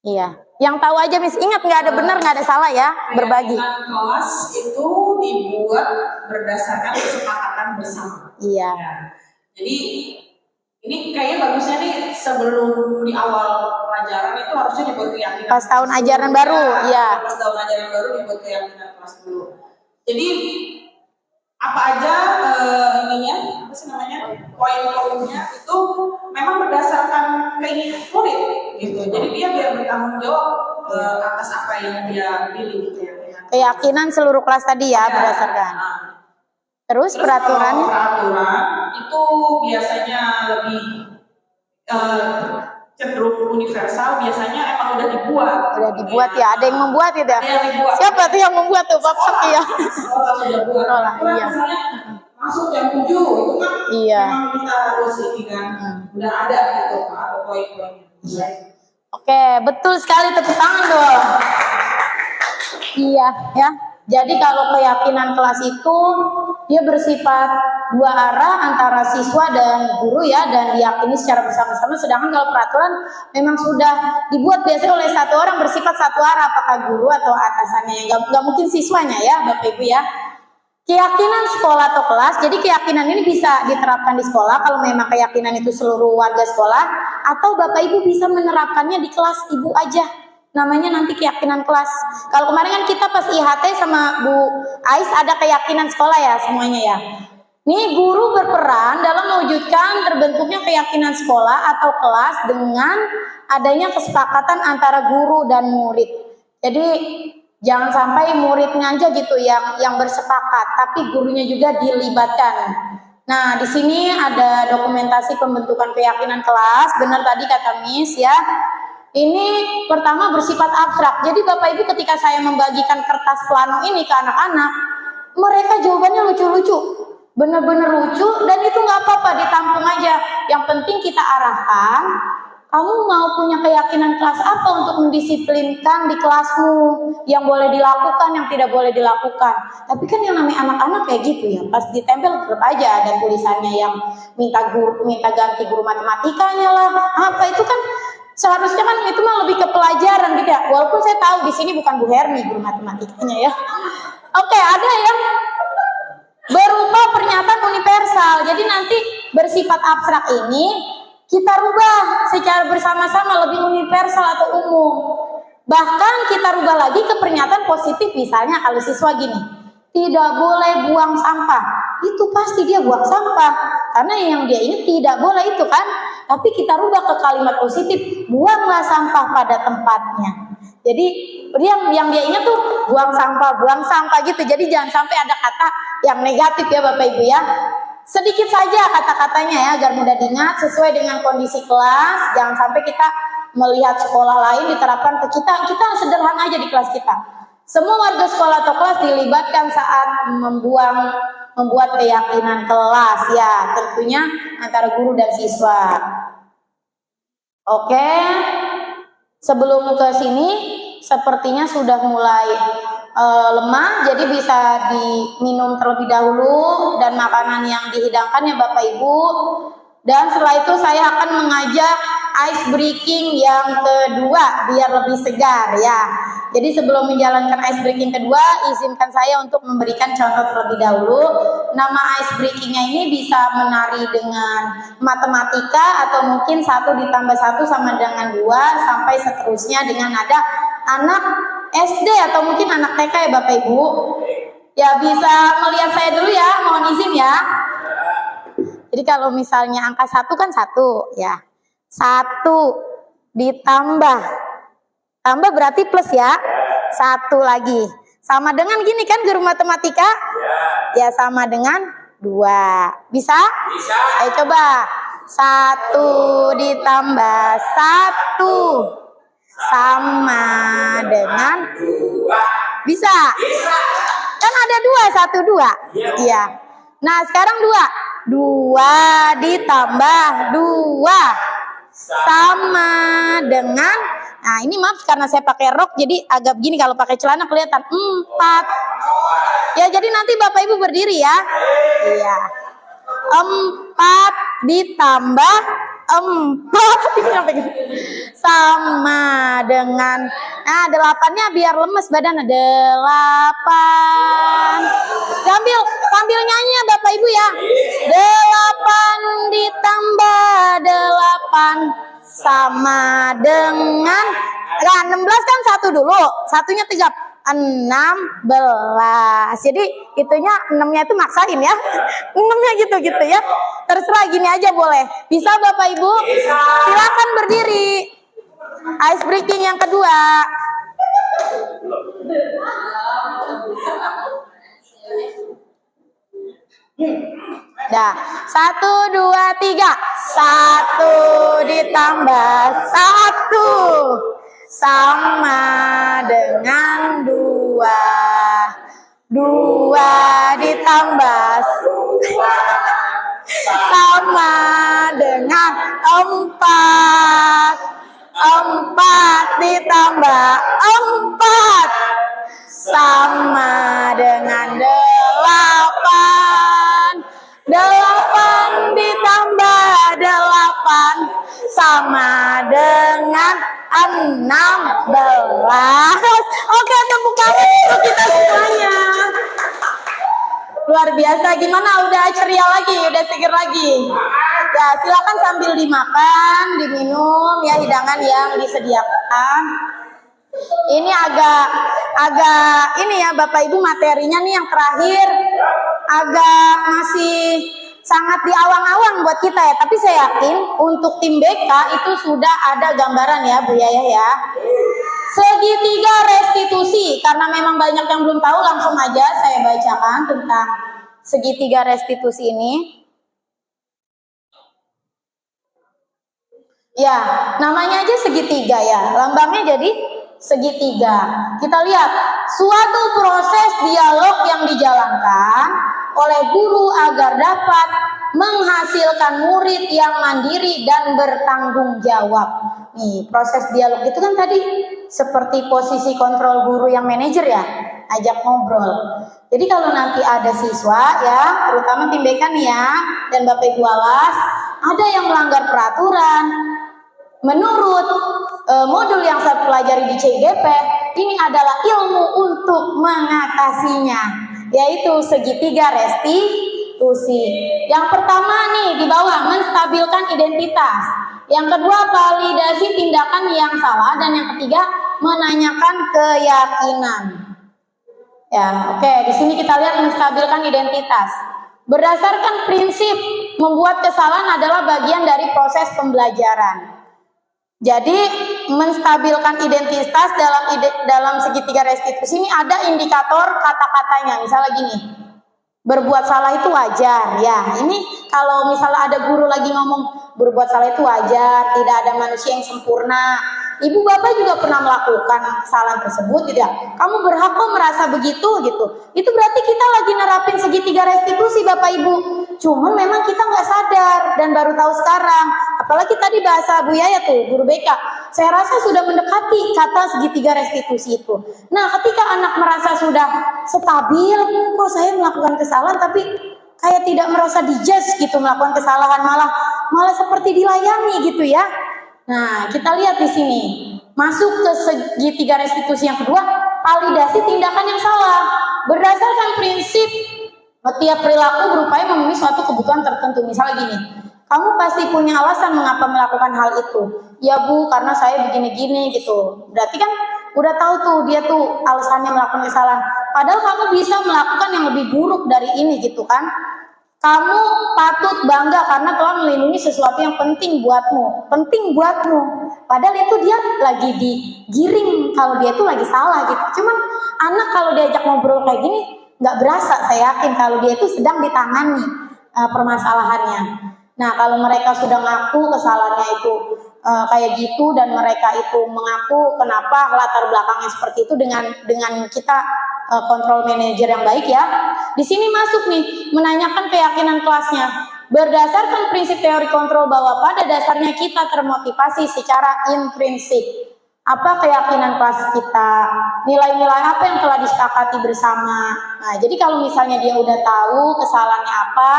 Iya, yang tahu aja, Miss. Ingat nggak ada benar nggak ada salah ya, berbagi. Keyakinan kelas itu dibuat berdasarkan kesepakatan bersama. Iya. Ya. Jadi ini kayaknya bagusnya nih sebelum di awal pelajaran itu harusnya dibuat keyakinan. Pas tahun ajaran baru, iya. Pas tahun ajaran baru dibuat keyakinan kelas dulu. Jadi apa aja ininya, apa sih namanya, poin-poinnya itu memang berdasarkan keinginan murid gitu. Jadi dia biar bertanggung jawab atas apa yang dia pilih gitu ya. Keyakinan seluruh kelas tadi ya, berdasarkan. Terus peraturannya? Kalau peraturan itu biasanya lebih cenderung universal, biasanya emang udah dibuat. Udah dibuat ya, ada yang membuat itu. Ada yang dibuat. Siapa tuh yang membuat tuh, Bapak ya? Sekolah sudah buat. Sekolah, Aturan iya. misalnya masuk jam 7 itu kan Iya. memang kita harus ini kan udah ada gitu atau poin-poinnya. Oke, betul sekali, tepuk tangan dong. Iya, ya. Jadi kalau keyakinan kelas itu dia bersifat dua arah antara siswa dan guru ya, dan diyakini secara bersama-sama. Sedangkan kalau peraturan memang sudah dibuat biasanya oleh satu orang bersifat satu arah, apakah guru atau atasannya, yang nggak mungkin siswanya ya, Bapak Ibu ya. Keyakinan sekolah atau kelas, jadi keyakinan ini bisa diterapkan di sekolah kalau memang keyakinan itu seluruh warga sekolah, atau Bapak Ibu bisa menerapkannya di kelas Ibu aja. Namanya nanti keyakinan kelas. Kalau kemarin kan kita pas IHT sama Bu Ais ada keyakinan sekolah ya semuanya ya. Nih guru berperan dalam mewujudkan terbentuknya keyakinan sekolah atau kelas dengan adanya kesepakatan antara guru dan murid. Jadi jangan sampai muridnya aja gitu yang bersepakat, tapi gurunya juga dilibatkan. Nah, di sini ada dokumentasi pembentukan keyakinan kelas. Benar tadi kata Miss ya. Ini pertama bersifat abstrak. Jadi Bapak Ibu ketika saya membagikan kertas plano ini ke anak-anak, mereka jawabannya lucu-lucu. Benar-benar lucu dan itu nggak apa-apa, ditampung aja. Yang penting kita arahkan, kamu mau punya keyakinan kelas apa untuk mendisiplinkan di kelasmu, yang boleh dilakukan, yang tidak boleh dilakukan. Tapi kan yang namanya anak-anak kayak gitu ya, pas ditempel tetap aja ada tulisannya yang minta ganti guru matematikanya lah, apa itu kan seharusnya kan itu mah lebih ke pelajaran gitu ya. Walaupun saya tahu di sini bukan Bu Hermi guru matematikanya ya. Oke, ada yang berupa pernyataan universal. Jadi nanti bersifat abstrak ini kita rubah secara bersama-sama lebih universal atau umum. Bahkan kita rubah lagi ke pernyataan positif. Misalnya kalau siswa gini, tidak boleh buang sampah. Itu pasti dia buang sampah. Karena yang dia ingat tidak boleh itu kan. Tapi kita rubah ke kalimat positif, buanglah sampah pada tempatnya. Jadi yang dia ingat tuh buang sampah gitu. Jadi jangan sampai ada kata yang negatif ya Bapak Ibu ya. Sedikit saja kata-katanya ya agar mudah diingat sesuai dengan kondisi kelas. Jangan sampai kita melihat sekolah lain diterapkan ke kita. Kita sederhana aja di kelas kita. Semua warga sekolah atau kelas dilibatkan saat membuat keyakinan kelas ya, tentunya antara guru dan siswa. Oke, sebelum ke sini sepertinya sudah mulai lemah, jadi bisa diminum terlebih dahulu dan makanan yang dihidangkan ya Bapak Ibu. Dan setelah itu saya akan mengajak ice breaking yang kedua biar lebih segar ya. Jadi sebelum menjalankan ice breaking kedua, izinkan saya untuk memberikan contoh terlebih dahulu. Nama ice breakingnya ini bisa menari dengan matematika atau mungkin 1 ditambah 1 sama dengan 2 sampai seterusnya dengan ada anak SD atau mungkin anak TK ya Bapak Ibu. Ya bisa melihat saya dulu ya, mohon izin ya. Jadi kalau misalnya angka 1 kan 1 ya. 1 ditambah berarti plus ya. 1 lagi. Sama dengan gini kan guru matematika? Ya sama dengan 2. Bisa? Bisa. Ayo coba. 1 ditambah 1 sama dengan 2. Bisa? Bisa. Kan ada 2, 1, 2. Iya. Nah sekarang 2 ditambah 2 sama dengan, nah ini maaf karena saya pakai rok jadi agak begini, kalau pakai celana kelihatan 4. Ya, jadi nanti Bapak Ibu berdiri ya. Iya. 4 ditambah 4 sama dengan, nah 8-nya biar lemes badan, 8. Sambil nyanyi ya Bapak Ibu ya. 8 ditambah 8 sama dengan, nah 16 kan 1 dulu, satunya 3, 16. Jadi itunya 6-nya itu maksain ya. 6-nya gitu ya. Terserah, gini aja boleh. Bisa Bapak Ibu? Silakan berdiri. Ice breaking yang kedua. Dah, 1, 2, 3. 1 ditambah 1 sama dengan 2. 2 ditambah sama dengan 4. 4 ditambah 4 sama dengan 8. 8 ditambah 8 sama dengan 16. Oke, tepuk tangan untuk kita semuanya. Luar biasa, gimana? Udah ceria lagi, udah seger lagi. Ya, silakan sambil dimakan, diminum ya hidangan yang disediakan. Ini agak ini ya Bapak Ibu, materinya nih yang terakhir agak masih sangat di awang-awang buat kita ya, tapi saya yakin untuk tim BK itu sudah ada gambaran ya Bu Yaya ya. Segitiga restitusi, karena memang banyak yang belum tahu, langsung aja saya bacakan tentang segitiga restitusi ini. Ya, namanya aja segitiga ya, lambangnya jadi segitiga. Kita lihat suatu proses dialog yang dijalankan oleh guru agar dapat menghasilkan murid yang mandiri dan bertanggung jawab. Nih, proses dialog itu kan tadi seperti posisi kontrol guru yang manajer ya, ajak ngobrol. Jadi kalau nanti ada siswa ya, terutama tim BK nih ya, dan Bapak Ibu awas, ada yang melanggar peraturan, menurut modul yang saya pelajari di CIGP, ini adalah ilmu untuk mengatasinya, yaitu segitiga restitusi. Yang pertama nih di bawah, menstabilkan identitas. Yang kedua, validasi tindakan yang salah, dan yang ketiga, menanyakan keyakinan. Ya, oke. Di sini kita lihat menstabilkan identitas. Berdasarkan prinsip membuat kesalahan adalah bagian dari proses pembelajaran. Jadi menstabilkan identitas dalam segitiga restitusi ini ada indikator kata-katanya. Misalnya gini, berbuat salah itu wajar ya. Ini kalau misalnya ada guru lagi ngomong berbuat salah itu wajar, tidak ada manusia yang sempurna. Ibu bapak juga pernah melakukan kesalahan tersebut gitu ya. Kamu berhak kok merasa begitu gitu. Itu berarti kita lagi nerapin segitiga restitusi Bapak Ibu. Cuman memang kita nggak sadar dan baru tahu sekarang. Apalagi tadi bahasa Bu Yaya tuh, guru BK. Saya rasa sudah mendekati kata segitiga restitusi itu. Nah, ketika anak merasa sudah stabil, kok saya melakukan kesalahan tapi kayak tidak merasa dijudge gitu melakukan kesalahan, malah seperti dilayani gitu ya. Nah, kita lihat di sini. Masuk ke segitiga restitusi yang kedua, validasi tindakan yang salah. Berdasarkan prinsip setiap perilaku berupaya memenuhi suatu kebutuhan tertentu. Misalnya gini, kamu pasti punya alasan mengapa melakukan hal itu. Ya Bu, karena saya begini-gini gitu. Berarti kan udah tahu tuh dia tuh alasannya melakukan kesalahan. Padahal kamu bisa melakukan yang lebih buruk dari ini gitu kan. Kamu patut bangga karena telah melindungi sesuatu yang penting buatmu. Padahal itu dia lagi digiring kalau dia itu lagi salah gitu. Cuman anak kalau diajak ngobrol kayak gini nggak berasa, saya yakin kalau dia itu sedang ditangani permasalahannya. Nah, kalau mereka sudah ngaku kesalahannya itu kayak gitu dan mereka itu mengaku kenapa latar belakangnya seperti itu dengan kita kontrol manajer yang baik ya. Di sini masuk nih menanyakan keyakinan kelasnya. Berdasarkan prinsip teori kontrol bahwa pada dasarnya kita termotivasi secara intrinsik. Apa keyakinan kelas kita? nilai-nilai apa yang telah disepakati bersama. Nah, jadi kalau misalnya dia udah tahu kesalahannya apa,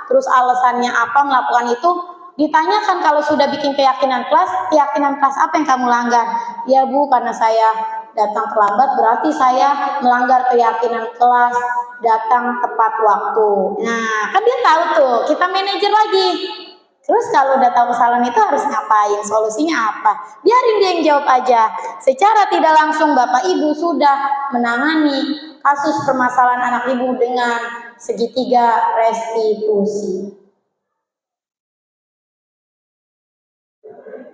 terus alasannya apa melakukan itu, ditanyakan kalau sudah bikin keyakinan kelas apa yang kamu langgar? Ya Bu, karena saya datang terlambat berarti saya melanggar keyakinan kelas, datang tepat waktu. Nah, kan dia tahu tuh, kita manajer lagi. Terus kalau udah tahu kesalahan itu harus ngapain? Solusinya apa? Biarin dia yang jawab aja. Secara tidak langsung Bapak Ibu sudah menangani kasus permasalahan anak ibu dengan segitiga restitusi.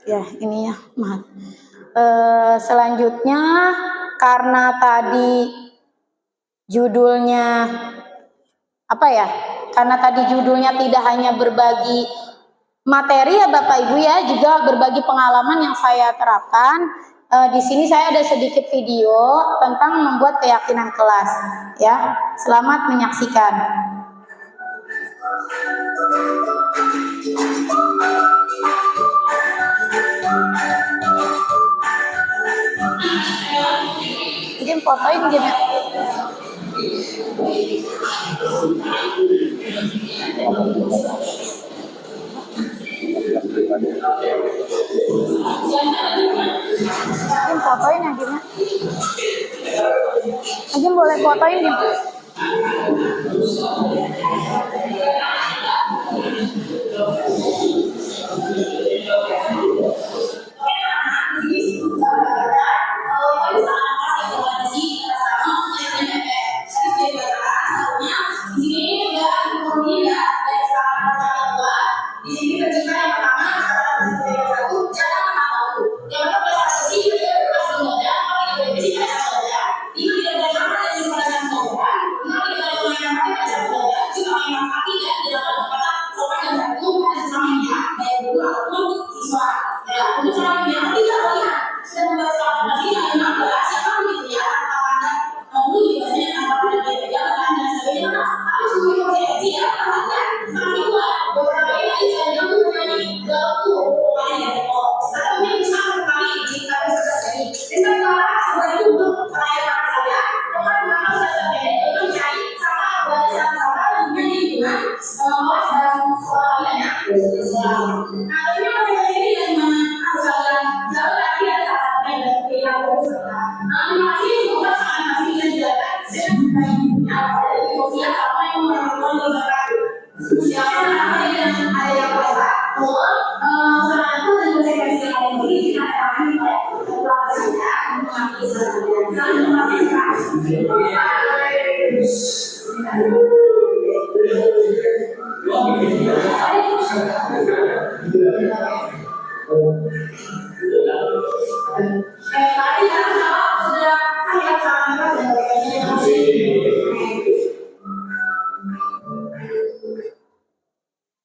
Ya, ini ya, maaf. Selanjutnya, karena tadi judulnya apa ya? Karena tadi judulnya tidak hanya berbagi materi ya Bapak Ibu ya, juga berbagi pengalaman yang saya terapkan. Di sini saya ada sedikit video tentang membuat keyakinan kelas ya. Selamat menyaksikan. Mungkin fotoin gini. Mungkin fotoin ya gini. Mungkin boleh fotoin gitu.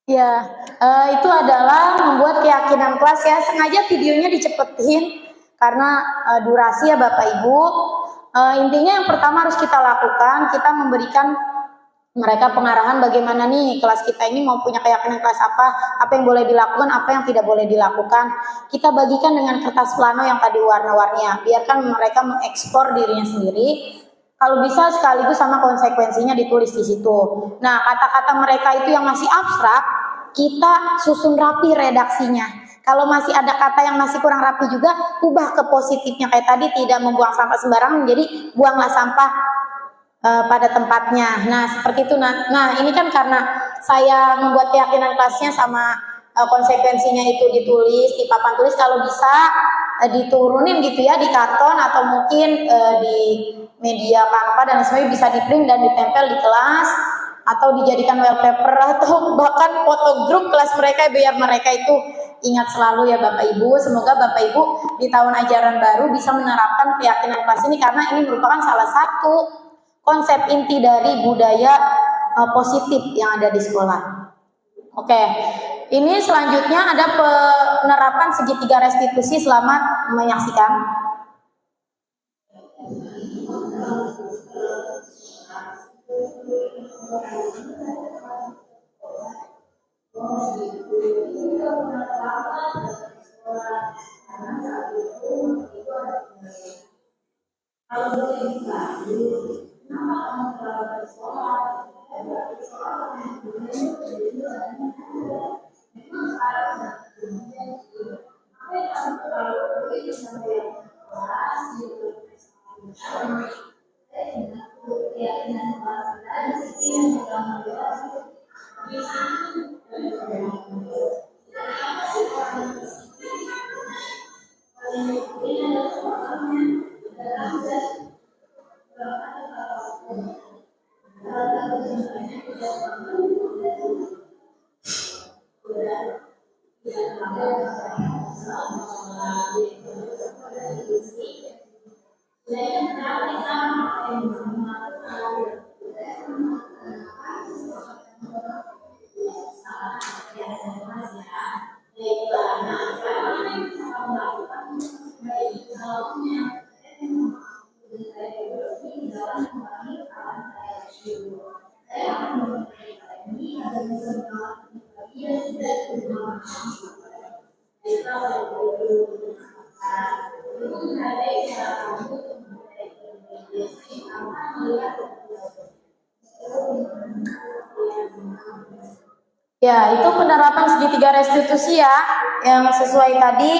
Ya, itu adalah membuat keyakinan kelas ya. Sengaja videonya dicepetin karena durasi ya Bapak Ibu. Intinya yang pertama harus kita lakukan, kita memberikan mereka pengarahan bagaimana nih kelas kita ini mau punya keyakinan kelas apa yang boleh dilakukan, apa yang tidak boleh dilakukan. Kita bagikan dengan kertas plano yang tadi warna-warninya. Biarkan mereka mengekspor dirinya sendiri. Kalau bisa sekaligus sama konsekuensinya ditulis di situ. Nah, kata-kata mereka itu yang masih abstrak, kita susun rapi redaksinya. Kalau masih ada kata yang masih kurang rapi juga, ubah ke positifnya kayak tadi, tidak membuang sampah sembarangan, jadi buanglah sampah pada tempatnya. Nah, seperti itu. Nah, ini kan karena saya membuat keyakinan kelasnya sama konsekuensinya itu ditulis di papan tulis, kalau bisa diturunin gitu ya di karton atau mungkin di media kanva dan sebagainya, bisa di print dan ditempel di kelas atau dijadikan wallpaper atau bahkan foto grup kelas mereka biar mereka itu ingat selalu ya Bapak Ibu. Semoga Bapak Ibu di tahun ajaran baru bisa menerapkan keyakinan kelas ini karena ini merupakan salah satu konsep inti dari budaya positif yang ada di sekolah. Oke, ini selanjutnya ada penerapan segitiga restitusi. Selamat menyaksikan. Kalau Ya, itu penerapan segitiga restitusi ya, yang sesuai tadi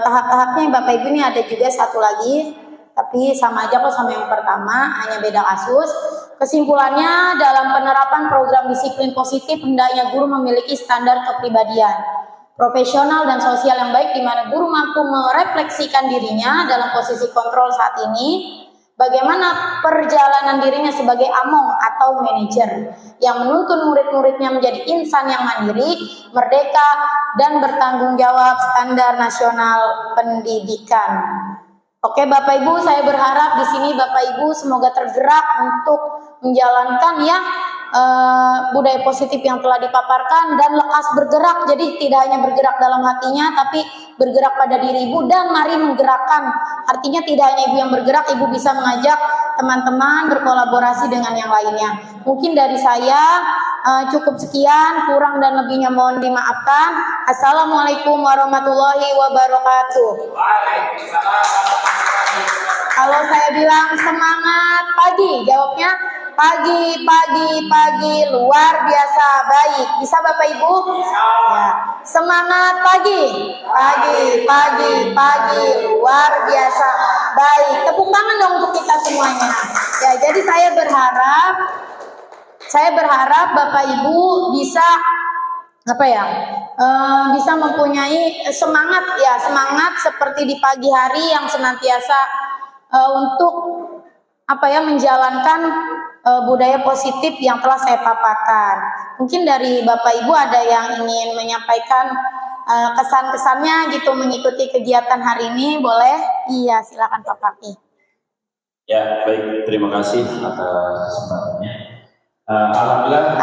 tahap-tahapnya Bapak Ibu. Ini ada juga satu lagi, tapi sama aja kok sama yang pertama, hanya beda kasus. Kesimpulannya, dalam penerapan program disiplin positif, hendaknya guru memiliki standar kepribadian, profesional dan sosial yang baik, di mana guru mampu merefleksikan dirinya dalam posisi kontrol saat ini, bagaimana perjalanan dirinya sebagai among atau manajer yang menuntun murid-muridnya menjadi insan yang mandiri, merdeka, dan bertanggung jawab standar nasional pendidikan. Oke Bapak Ibu, saya berharap di sini Bapak Ibu semoga tergerak untuk menjalankan ya budaya positif yang telah dipaparkan dan lekas bergerak. Jadi tidak hanya bergerak dalam hatinya, tapi bergerak pada diri Ibu dan mari menggerakkan. Artinya tidak hanya Ibu yang bergerak, Ibu bisa mengajak teman-teman berkolaborasi dengan yang lainnya. Mungkin dari saya cukup sekian, kurang dan lebihnya mohon dimaafkan. Assalamualaikum warahmatullahi wabarakatuh. Kalau saya bilang semangat pagi, jawabnya pagi, luar biasa baik. Bisa Bapak Ibu? Ya. Semangat pagi, luar biasa baik. Tepuk tangan dong untuk kita semuanya. Ya, jadi saya berharap Bapak Ibu bisa bisa mempunyai semangat seperti di pagi hari yang senantiasa untuk menjalankan budaya positif yang telah saya paparkan. Mungkin dari Bapak Ibu ada yang ingin menyampaikan kesan-kesannya gitu mengikuti kegiatan hari ini, boleh? Iya, silakan Pak Paki. Ya, baik, terima kasih atas kesempatannya. Alhamdulillah.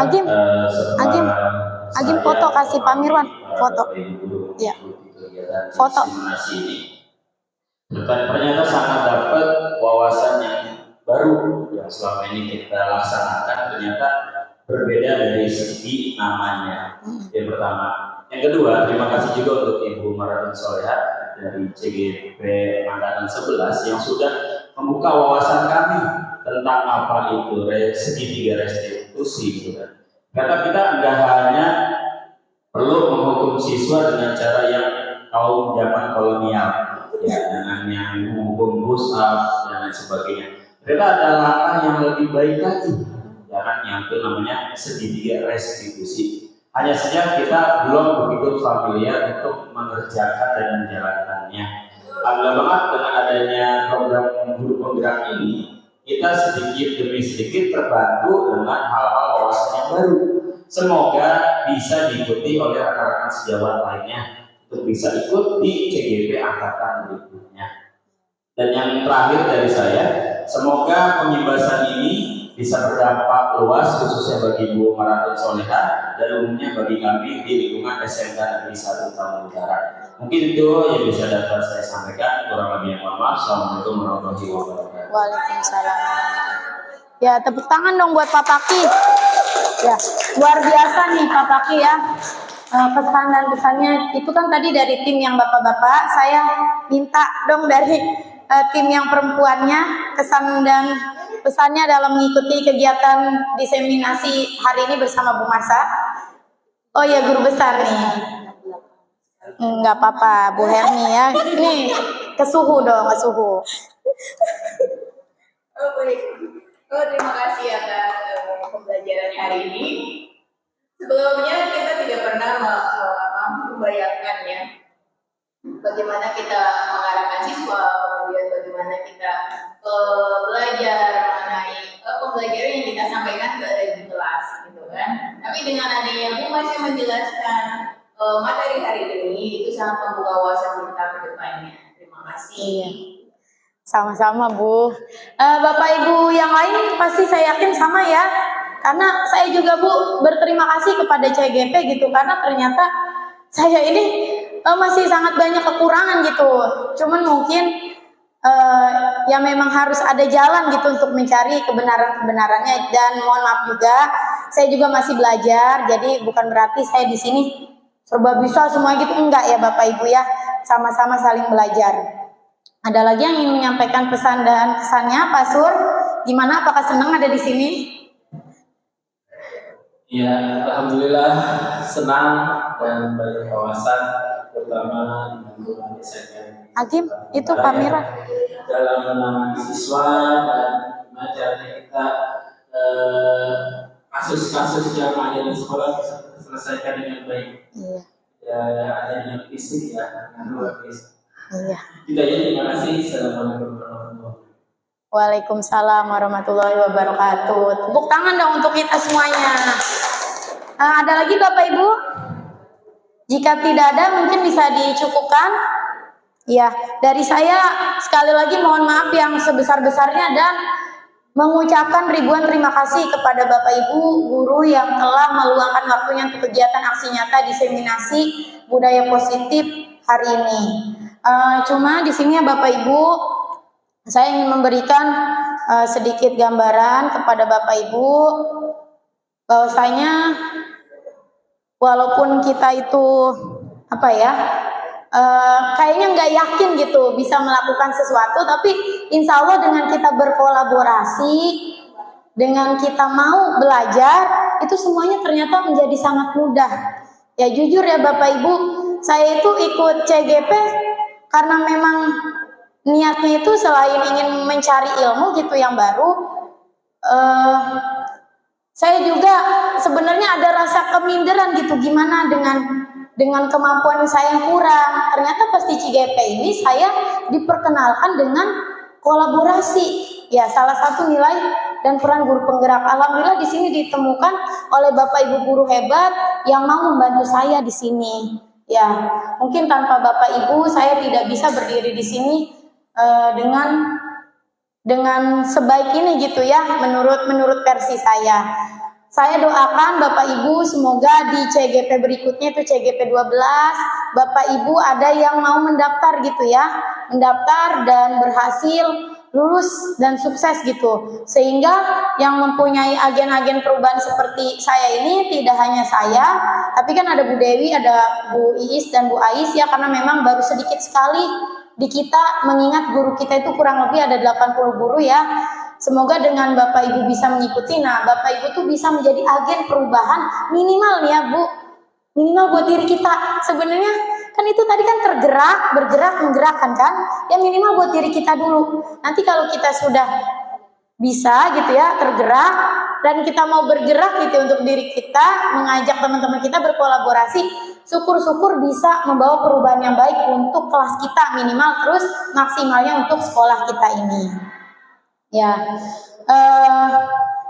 Agim foto kasih Pak Mirwan, foto. Ya. Foto. Ternyata sangat dapat wawasan yang baru yang selama ini kita laksanakan, ternyata berbeda dari segi namanya. Yang pertama. Yang kedua, terima kasih juga untuk Ibu Maratun Soleha dari CGP Angkatan 11 yang sudah membuka wawasan kami tentang apa itu segitiga restitusi gitu kan. Karena kita nggak hanya perlu menghukum siswa dengan cara yang kaum zaman kolonial, ya, dengan yang menghukum push-up dan lain sebagainya. Ternyata ada langkah yang lebih baik lagi, ya kan, yang itu namanya segitiga restitusi. Hanya saja kita belum begitu familiar untuk mengerjakan dan menjalankannya. Alhamdulillah banget dengan adanya program guru penggerak ini, kita sedikit demi sedikit terbantu dengan hal-hal wawasan yang baru. Semoga bisa diikuti oleh rekan-rekan sejawat lainnya untuk bisa ikut di CGP angkatan berikutnya. Dan yang terakhir dari saya, semoga pembebasan ini bisa berdampak luas khususnya bagi Bu Maratun Soleha dan umumnya bagi kami di lingkungan SMK Negeri 1 Taman Utara. Mungkin itu yang bisa dapat saya sampaikan. Kurang lebih mohon maaf. Assalamualaikum warahmatullahi wabarakatuh. Waalaikumsalam. Ya, tepuk tangan dong buat Pak Paki. Ya, luar biasa nih Pak Paki ya. Pesan dan pesannya itu kan tadi dari tim yang bapak-bapak. Saya minta dong dari tim yang perempuannya, kesan dan pesannya dalam mengikuti kegiatan diseminasi hari ini bersama Bu Marsa. Oh ya, guru besar nih. Enggak apa-apa, Bu Herni ya. Ini kesuhu dong, kesuhu. Oh, baik. Oh, terima kasih atas pembelajaran hari ini. Sebelumnya kita tidak pernah membayangkan ya bagaimana kita mengarahkan siswa, kemudian bagaimana kita belajar mengenai pembelajaran yang kita sampaikan di kelas, gitu kan. Tapi dengan adanya Bu masih menjelaskan materi hari ini, itu sangat membuka wawasan kita ke depannya. Terima kasih. Sama-sama Bu. Bapak Ibu yang lain pasti saya yakin sama ya. Karena saya juga Bu berterima kasih kepada CGP gitu, karena ternyata saya ini masih sangat banyak kekurangan gitu. Cuman mungkin ya memang harus ada jalan gitu untuk mencari kebenarannya, dan mohon maaf juga saya juga masih belajar. Jadi bukan berarti saya di sini serba bisa semua gitu, enggak ya Bapak Ibu ya. Sama-sama saling belajar. Ada lagi yang ingin menyampaikan pesan dan kesannya, Pak Sur? Gimana? Apakah senang ada di sini? Ya, alhamdulillah senang dan banyak wawasan, terutama dengan guru saya. Hakim, itu Pak Mira. Dalam menangani siswa dan gimana caranya kita kasus-kasus yang ada di sekolah bisa selesaikan dengan baik. Iya. Ya, ada dengan fisik ya, dengan luar fisik. Iya. Kita terima kasih. Assalamualaikum warahmatullahi wabarakatuh. Waalaikumsalam warahmatullahi wabarakatuh. Tepuk tangan dong untuk kita semuanya. Ada lagi Bapak Ibu? Jika tidak ada mungkin bisa dicukupkan. Ya, dari saya sekali lagi mohon maaf yang sebesar-besarnya dan mengucapkan ribuan terima kasih kepada Bapak Ibu guru yang telah meluangkan waktunya untuk kegiatan aksi nyata diseminasi budaya positif hari ini. Cuma di sini ya Bapak Ibu, saya ingin memberikan sedikit gambaran kepada Bapak Ibu bahwasanya walaupun kita itu apa ya, kayaknya nggak yakin gitu bisa melakukan sesuatu, tapi insya Allah dengan kita berkolaborasi, dengan kita mau belajar, itu semuanya ternyata menjadi sangat mudah. Ya jujur ya Bapak Ibu, saya itu ikut CGP karena memang niatnya itu selain ingin mencari ilmu gitu yang baru, saya juga sebenarnya ada rasa keminderan gitu, gimana dengan kemampuan saya yang kurang. Ternyata pas di CGP ini saya diperkenalkan dengan kolaborasi. Ya, salah satu nilai dan peran guru penggerak. Alhamdulillah di sini ditemukan oleh Bapak Ibu guru hebat yang mau membantu saya di sini. Ya, mungkin tanpa Bapak Ibu saya tidak bisa berdiri di sini dengan sebaik ini gitu ya, menurut versi saya. Saya doakan Bapak Ibu semoga di CGP berikutnya itu CGP 12 Bapak Ibu ada yang mau mendaftar gitu ya, mendaftar dan berhasil lulus dan sukses gitu, sehingga yang mempunyai agen-agen perubahan seperti saya ini tidak hanya saya, tapi kan ada Bu Dewi, ada Bu Iis dan Bu Ais ya, karena memang baru sedikit sekali di kita, mengingat guru kita itu kurang lebih ada 80 guru ya. Semoga dengan Bapak Ibu bisa mengikuti, nah Bapak Ibu tuh bisa menjadi agen perubahan minimal nih ya Bu, minimal buat diri kita. Sebenarnya kan itu tadi kan bergerak, menggerakkan kan, ya minimal buat diri kita dulu. Nanti kalau kita sudah bisa gitu ya, tergerak, dan kita mau bergerak gitu untuk diri kita, mengajak teman-teman kita berkolaborasi, syukur-syukur bisa membawa perubahan yang baik untuk kelas kita minimal, terus maksimalnya untuk sekolah kita ini. Ya,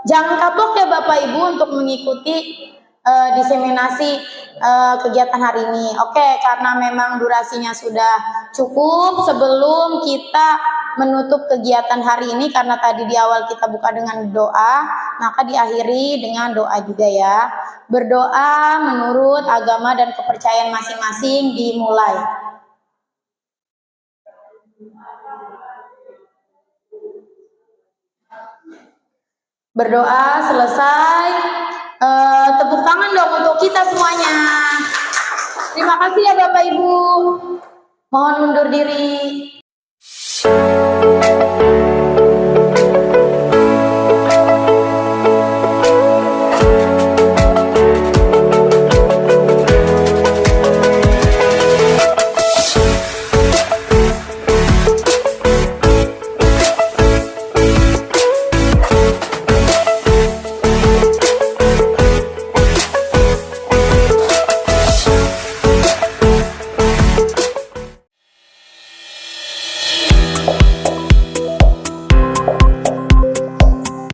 jangan kapok ya Bapak Ibu untuk mengikuti diseminasi kegiatan hari ini. Oke, karena memang durasinya sudah cukup, sebelum kita menutup kegiatan hari ini, karena tadi di awal kita buka dengan doa, maka diakhiri dengan doa juga ya. Berdoa menurut agama dan kepercayaan masing-masing dimulai. Berdoa selesai, tepuk tangan dong untuk kita semuanya. Terima kasih ya Bapak Ibu. Mohon undur diri.